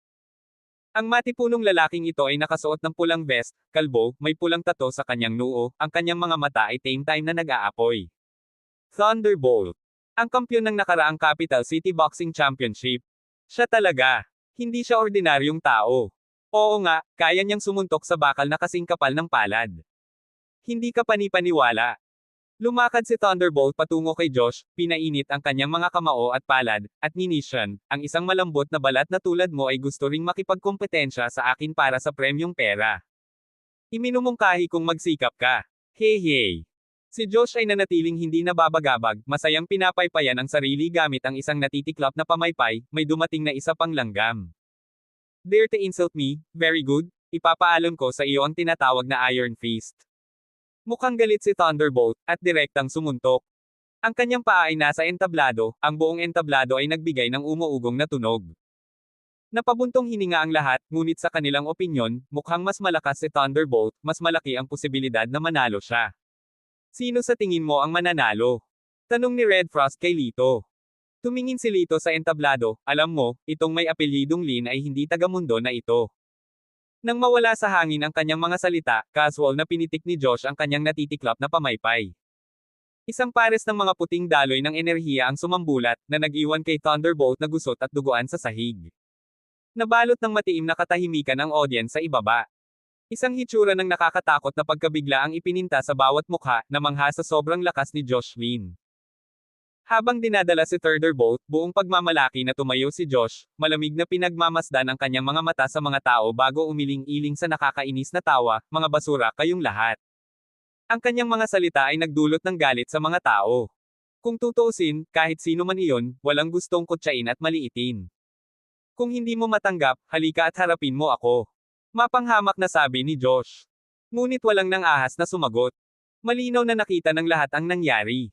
Speaker 1: Ang matipunong lalaking ito ay nakasuot ng pulang vest, kalbo, may pulang tato sa kanyang noo, ang kanyang mga mata ay time na nag-aapoy. Thunderbolt. Ang kampyon ng nakaraang Capital City Boxing Championship. Siya talaga. Hindi siya ordinaryong tao. Oo nga, kaya niyang sumuntok sa bakal na kasing kapal ng palad. Hindi ka panipaniwala. Lumakad si Thunderbolt patungo kay Josh, pinainit ang kanyang mga kamao at palad, at Ninitian, ang isang malambot na balat na tulad mo ay gusto ring makipagkompetensya sa akin para sa premyong pera. Iminumungkahi kong magsikap ka. Hey. Si Josh ay nanatiling hindi nababagabag, masayang pinapaypayan ang sarili gamit ang isang natitiklop na pamaypay, may dumating na isa pang langgam. Dare to insult me, very good, ipapaalam ko sa iyo ang tinatawag na Iron Fist. Mukhang galit si Thunderbolt, at direktang sumuntok. Ang kanyang paa ay nasa entablado, ang buong entablado ay nagbigay ng umuugong na tunog. Napabuntong hininga ang lahat, ngunit sa kanilang opinyon, mukhang mas malakas si Thunderbolt, mas malaki ang posibilidad na manalo siya. Sino sa tingin mo ang mananalo? Tanong ni Red Frost kay Lito. Tumingin si Lito sa entablado, alam mo, itong may apelyidong Lin ay hindi taga-mundo na ito. Nang mawala sa hangin ang kanyang mga salita, casual na pinitik ni Josh ang kanyang natitiklop na pamaypay. Isang pares ng mga puting daloy ng enerhiya ang sumambulat, na nag-iwan kay Thunderbolt na gusot at duguan sa sahig. Nabalot ng matiim na katahimikan ang audience sa ibaba. Isang hitsura ng nakakatakot na pagkabigla ang ipininta sa bawat mukha, na mangha sa sobrang lakas ni Joshlyn. Habang dinadala si Thunderbolt, buong pagmamalaki na tumayo si Josh, malamig na pinagmamasdan ang kanyang mga mata sa mga tao bago umiling-iling sa nakakainis na tawa, mga basura kayong lahat. Ang kanyang mga salita ay nagdulot ng galit sa mga tao. Kung tutuusin, kahit sino man iyon, walang gustong kutsain at maliitin. Kung hindi mo matanggap, halika at harapin mo ako. Mapanghamak na sabi ni Josh. Ngunit walang nang ahas na sumagot. Malinaw na nakita ng lahat ang nangyari.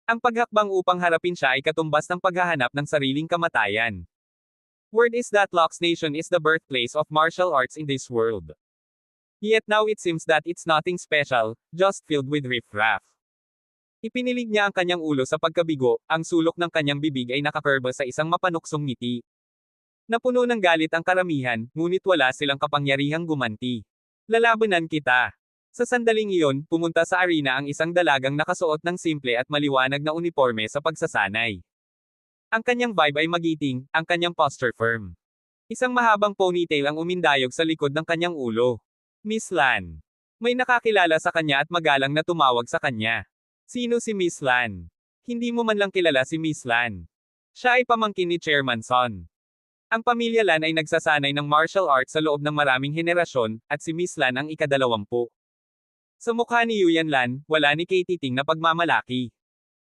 Speaker 1: Ang paghakbang upang harapin siya ay katumbas ng paghahanap ng sariling kamatayan. Word is that Locks Nation is the birthplace of martial arts in this world. Yet now it seems that it's nothing special, just filled with riffraff. Ipinilig niya ang kanyang ulo sa pagkabigo, ang sulok ng kanyang bibig ay nakakurba sa isang mapanuksong ngiti. Napuno ng galit ang karamihan, ngunit wala silang kapangyarihang gumanti. Lalabanan kita. Sa sandaling iyon, pumunta sa arena ang isang dalagang nakasuot ng simple at maliwanag na uniforme sa pagsasanay. Ang kanyang vibe ay magiting, ang kanyang posture firm. Isang mahabang ponytail ang umindayog sa likod ng kanyang ulo. Miss Lan. May nakakilala sa kanya at magalang na tumawag sa kanya. Sino si Miss Lan? Hindi mo man lang kilala si Miss Lan. Siya ay pamangkin ni Chairman Son. Ang pamilya Lan ay nagsasanay ng martial arts sa loob ng maraming henerasyon, at si Miss Lan ang ika-20. Sa mukha ni Yuyan Lan, wala ni Kay titing na pagmamalaki.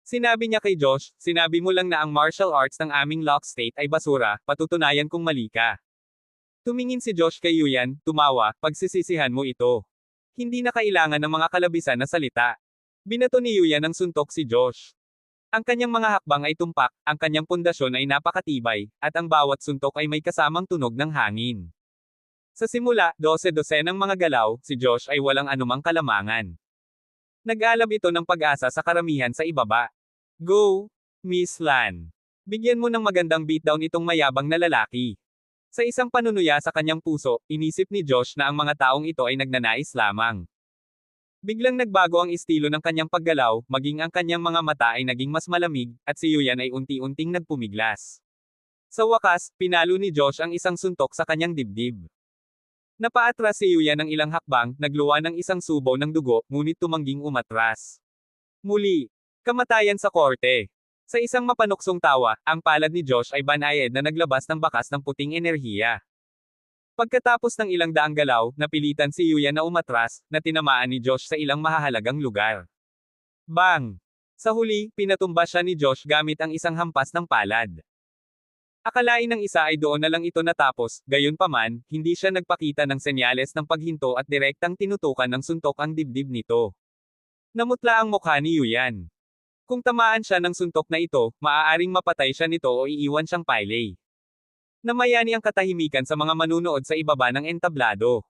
Speaker 1: Sinabi niya kay Josh, sinabi mo lang na ang martial arts ng aming Lock State ay basura, patutunayan kong mali ka. Tumingin si Josh kay Yuyan, tumawa, pagsisisihan mo ito. Hindi na kailangan ng mga kalabisan na salita. Binato ni Yuyan ng suntok si Josh. Ang kanyang mga hakbang ay tumpak, ang kanyang pundasyon ay napakatibay, at ang bawat suntok ay may kasamang tunog ng hangin. Sa simula, 12-12 ng mga galaw, si Josh ay walang anumang kalamangan. Nag-alab ito ng pag-asa sa karamihan sa ibaba. Go, Miss Lan. Bigyan mo ng magandang beatdown itong mayabang na lalaki. Sa isang panunuya sa kanyang puso, inisip ni Josh na ang mga taong ito ay nagnanais lamang. Biglang nagbago ang estilo ng kanyang paggalaw, maging ang kanyang mga mata ay naging mas malamig, at si Yuyan ay unti-unting nagpumiglas. Sa wakas, pinalo ni Josh ang isang suntok sa kanyang dibdib. Napaatras si Yuyan ng ilang hakbang, nagluwa ng isang subaw ng dugo, ngunit tumangging umatras. Muli, kamatayan sa korte. Sa isang mapanuksong tawa, ang palad ni Josh ay banayad na naglabas ng bakas ng puting enerhiya. Pagkatapos ng ilang daang galaw, napilitan si Yuyan na umatras, na tinamaan ni Josh sa ilang mahahalagang lugar. Bang! Sa huli, pinatumba siya ni Josh gamit ang isang hampas ng palad. Akalain ng isa ay doon na lang ito natapos, gayunpaman, hindi siya nagpakita ng senyales ng paghinto at direktang tinutukan ng suntok ang dibdib nito. Namutla ang mukha ni Yuyan. Kung tamaan siya ng suntok na ito, maaaring mapatay siya nito o iiwan siyang pailay. Namayani ang katahimikan sa mga manunood sa ibaba ng entablado.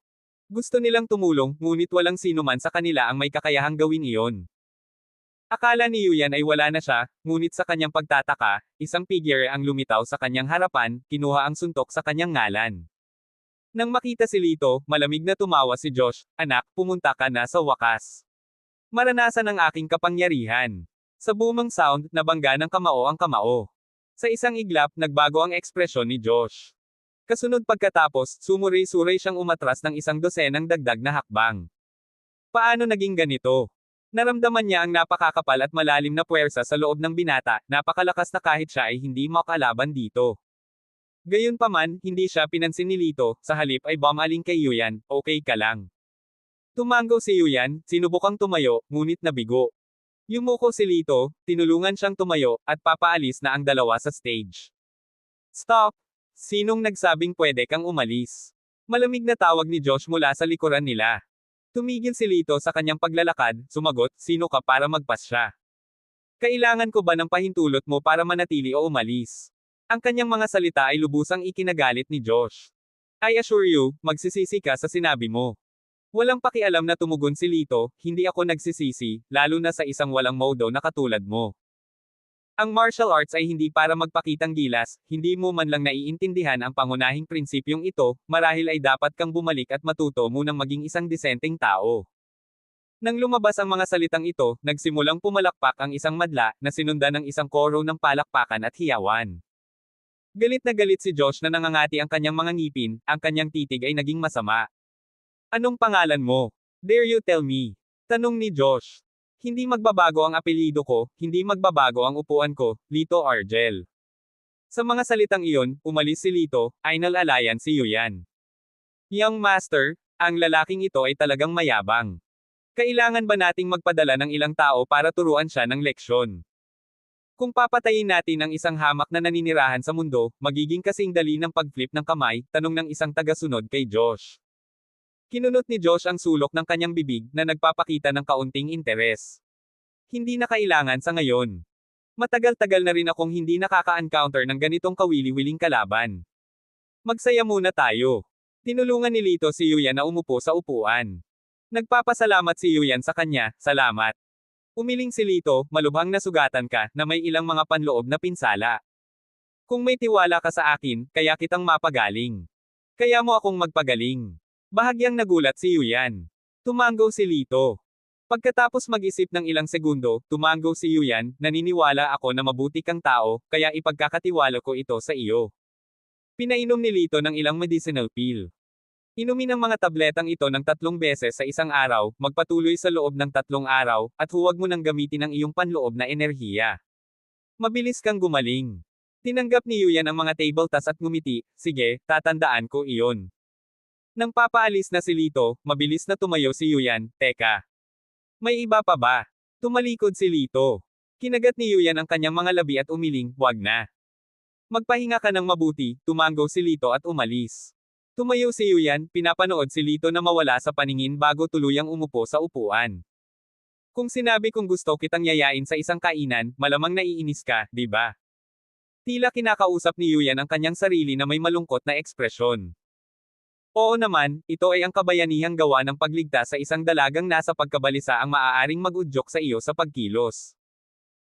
Speaker 1: Gusto nilang tumulong, ngunit walang sino man sa kanila ang may kakayahang gawin iyon. Akala ni Yuyan ay wala na siya, ngunit sa kanyang pagtataka, isang figure ang lumitaw sa kanyang harapan, kinuha ang suntok sa kanyang ngalan. Nang makita si Lito, malamig na tumawa si Josh, "Anak, pumunta ka na sa wakas. Maranasan ang aking kapangyarihan." Sa booming sound, nabangga ng kamao ang kamao. Sa isang iglap, nagbago ang ekspresyon ni Josh. Kasunod pagkatapos, sumuray-suray siyang umatras ng isang dosenang dagdag na hakbang. Paano naging ganito? Naramdaman niya ang napakakapal at malalim na puwersa sa loob ng binata, napakalakas na kahit siya ay hindi makalaban dito. Gayunpaman, hindi siya pinansin ni Lito, sa halip ay bumaling kay Yuyan, "Okay ka lang." Tumango si Yuyan, sinubukang tumayo, ngunit nabigo. Yumuko si Lito, tinulungan siyang tumayo, at papaalis na ang dalawa sa stage. "Stop! Sinong nagsabing pwede kang umalis?" Malamig na tawag ni Josh mula sa likuran nila. Tumigil si Lito sa kanyang paglalakad, sumagot, "Sino ka para magpas siya? Kailangan ko ba ng pahintulot mo para manatili o umalis?" Ang kanyang mga salita ay lubusang ikinagalit ni Josh. "I assure you, magsisisi ka sa sinabi mo." Walang pakialam na tumugon si Lito, "Hindi ako nagsisisi, lalo na sa isang walang modo na katulad mo. Ang martial arts ay hindi para magpakitang gilas, hindi mo man lang naiintindihan ang pangunahing prinsipyong ito, marahil ay dapat kang bumalik at matuto munang maging isang disenteng tao." Nang lumabas ang mga salitang ito, nagsimulang pumalakpak ang isang madla, na sinundan ng isang koro ng palakpakan at hiyawan. Galit na galit si Josh na nangangati ang kanyang mga ngipin, ang kanyang titig ay naging masama. "Anong pangalan mo? Dare you tell me?" Tanong ni Josh. "Hindi magbabago ang apelyido ko, hindi magbabago ang upuan ko, Lito Argel." Sa mga salitang iyon, umalis si Lito, inalalayan si Yuyan. "Young Master, ang lalaking ito ay talagang mayabang. Kailangan ba nating magpadala ng ilang tao para turuan siya ng leksyon? Kung papatayin natin ang isang hamak na naninirahan sa mundo, magiging kasing dali ng pag-flip ng kamay?" Tanong ng isang tagasunod kay Josh. Kinunot ni Josh ang sulok ng kanyang bibig, na nagpapakita ng kaunting interes. "Hindi na kailangan sa ngayon. Matagal-tagal na rin akong hindi nakaka-encounter ng ganitong kawili-wiling kalaban. Magsaya muna tayo." Tinulungan ni Lito si Yuyan na umupo sa upuan. Nagpapasalamat si Yuyan sa kanya, "Salamat." Umiling si Lito, "Malubhang nasugatan ka, na may ilang mga panloob na pinsala. Kung may tiwala ka sa akin, kaya kitang mapagaling. Kaya mo akong magpagaling." Bahagyang nagulat si Yuyan. Tumango si Lito. Pagkatapos mag-isip ng ilang segundo, tumango si Yuyan, "Naniniwala ako na mabuti kang tao, kaya ipagkakatiwala ko ito sa iyo." Pinainom ni Lito ng ilang medicinal pill. "Inumin ang mga tabletang ito ng 3 beses sa isang araw, magpatuloy sa loob ng 3 araw, at huwag mo nang gamitin ang iyong panloob na enerhiya. Mabilis kang gumaling." Tinanggap ni Yuyan ang mga table tas at ngumiti, "Sige, tatandaan ko iyon." Nang papaalis na si Lito, mabilis na tumayo si Yuyan, "Teka. May iba pa ba?" Tumalikod si Lito. Kinagat ni Yuyan ang kanyang mga labi at umiling, "Wag na. Magpahinga ka ng mabuti." Tumango si Lito at umalis. Tumayo si Yuyan, pinapanood si Lito na mawala sa paningin bago tuluyang umupo sa upuan. Kung sinabi kong gusto kitang yayain sa isang kainan, malamang naiinis ka, di ba? Tila kinakausap ni Yuyan ang kanyang sarili na may malungkot na ekspresyon. Oo naman, ito ay ang kabayanihang gawa ng pagligtas sa isang dalagang nasa pagkabalisa ang maaaring mag-udyok sa iyo sa pagkilos.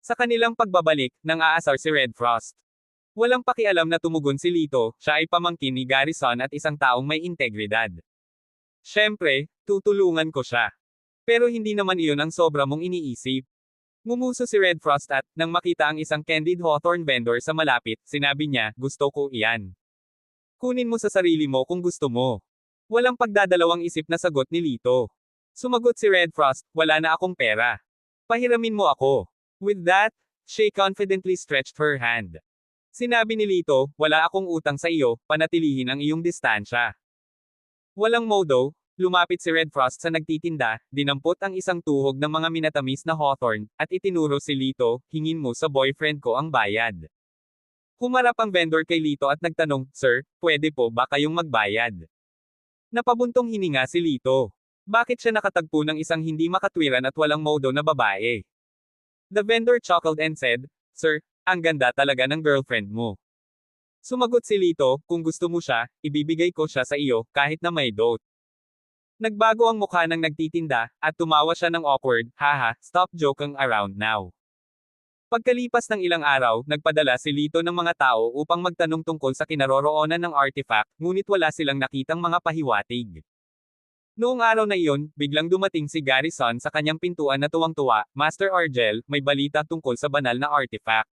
Speaker 1: Sa kanilang pagbabalik, nang aasar si Red Frost. Walang pakialam na tumugon si Lito, siya ay pamangkin ni Garrison at isang taong may integridad. Siyempre, tutulungan ko siya. Pero hindi naman iyon ang sobra mong iniisip. Ngumuso si Red Frost at, nang makita ang isang candied hawthorn vendor sa malapit, sinabi niya, gusto ko iyan. Kunin mo sa sarili mo kung gusto mo. Walang pagdadalawang isip na sagot ni Lito. Sumagot si Red Frost, wala na akong pera. Pahiramin mo ako. With that, she confidently stretched her hand. Sinabi ni Lito, wala akong utang sa iyo, panatilihin ang iyong distansya. Walang modo, lumapit si Red Frost sa nagtitinda, dinampot ang isang tuhog ng mga minatamis na hawthorn, at itinuro si Lito, hingin mo sa boyfriend ko ang bayad. Humarap ang vendor kay Lito at nagtanong, Sir, pwede po ba kayong magbayad? Napabuntong hininga si Lito. Bakit siya nakatagpo ng isang hindi makatwiran at walang modo na babae? The vendor chuckled and said, Sir, ang ganda talaga ng girlfriend mo. Sumagot si Lito, kung gusto mo siya, ibibigay ko siya sa iyo, kahit na may dote. Nagbago ang mukha ng nagtitinda, at tumawa siya ng awkward, haha, stop joking around now. Pagkalipas ng ilang araw, nagpadala si Lito ng mga tao upang magtanong tungkol sa kinaroroonan ng artifact, ngunit wala silang nakitang mga pahiwatig. Noong araw na iyon, biglang dumating si Garrison sa kanyang pintuan na tuwang-tuwa, Master Argel, may balita tungkol sa banal na artifact.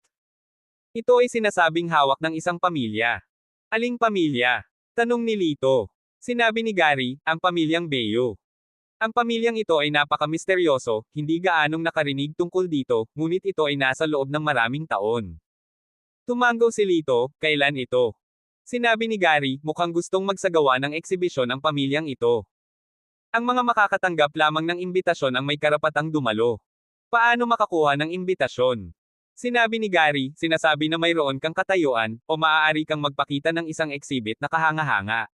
Speaker 1: Ito ay sinasabing hawak ng isang pamilya. Aling pamilya? Tanong ni Lito. Sinabi ni Gary, ang pamilyang Beyo. Ang pamilyang ito ay napaka-misteryoso, hindi gaanong nakarinig tungkol dito, ngunit ito ay nasa loob ng maraming taon. Tumanggaw si Lito, kailan ito? Sinabi ni Gary, mukhang gustong magsagawa ng eksibisyon ang pamilyang ito. Ang mga makakatanggap lamang ng imbitasyon ang may karapatang dumalo. Paano makakuha ng imbitasyon? Sinabi ni Gary, sinasabi na mayroon kang katayuan, o maaari kang magpakita ng isang exhibit na kahanga-hanga.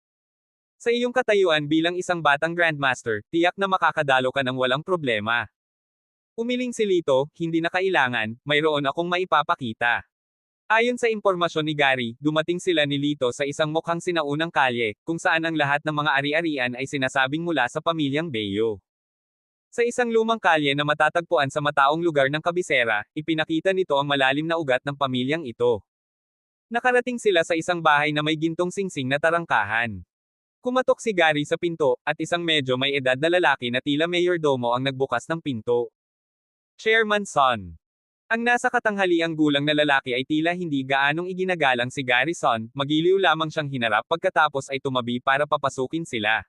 Speaker 1: Sa iyong katayuan bilang isang batang Grandmaster, tiyak na makakadalo ka ng walang problema. Umiling si Lito, hindi na kailangan, mayroon akong maipapakita. Ayon sa impormasyon ni Gary, dumating sila ni Lito sa isang mukhang sinaunang kalye, kung saan ang lahat ng mga ari-arian ay sinasabing mula sa pamilyang Beyo. Sa isang lumang kalye na matatagpuan sa mataong lugar ng kabisera, ipinakita nito ang malalim na ugat ng pamilyang ito. Nakarating sila sa isang bahay na may gintong singsing na tarangkahan. Kumatok si Gary sa pinto, at isang medyo may edad na lalaki na tila mayordomo ang nagbukas ng pinto. Chairman's son. Ang nasa katanghaliang gulang na lalaki ay tila hindi gaanong iginagalang si Garrison, magiliw lamang siyang hinarap pagkatapos ay tumabi para papasukin sila.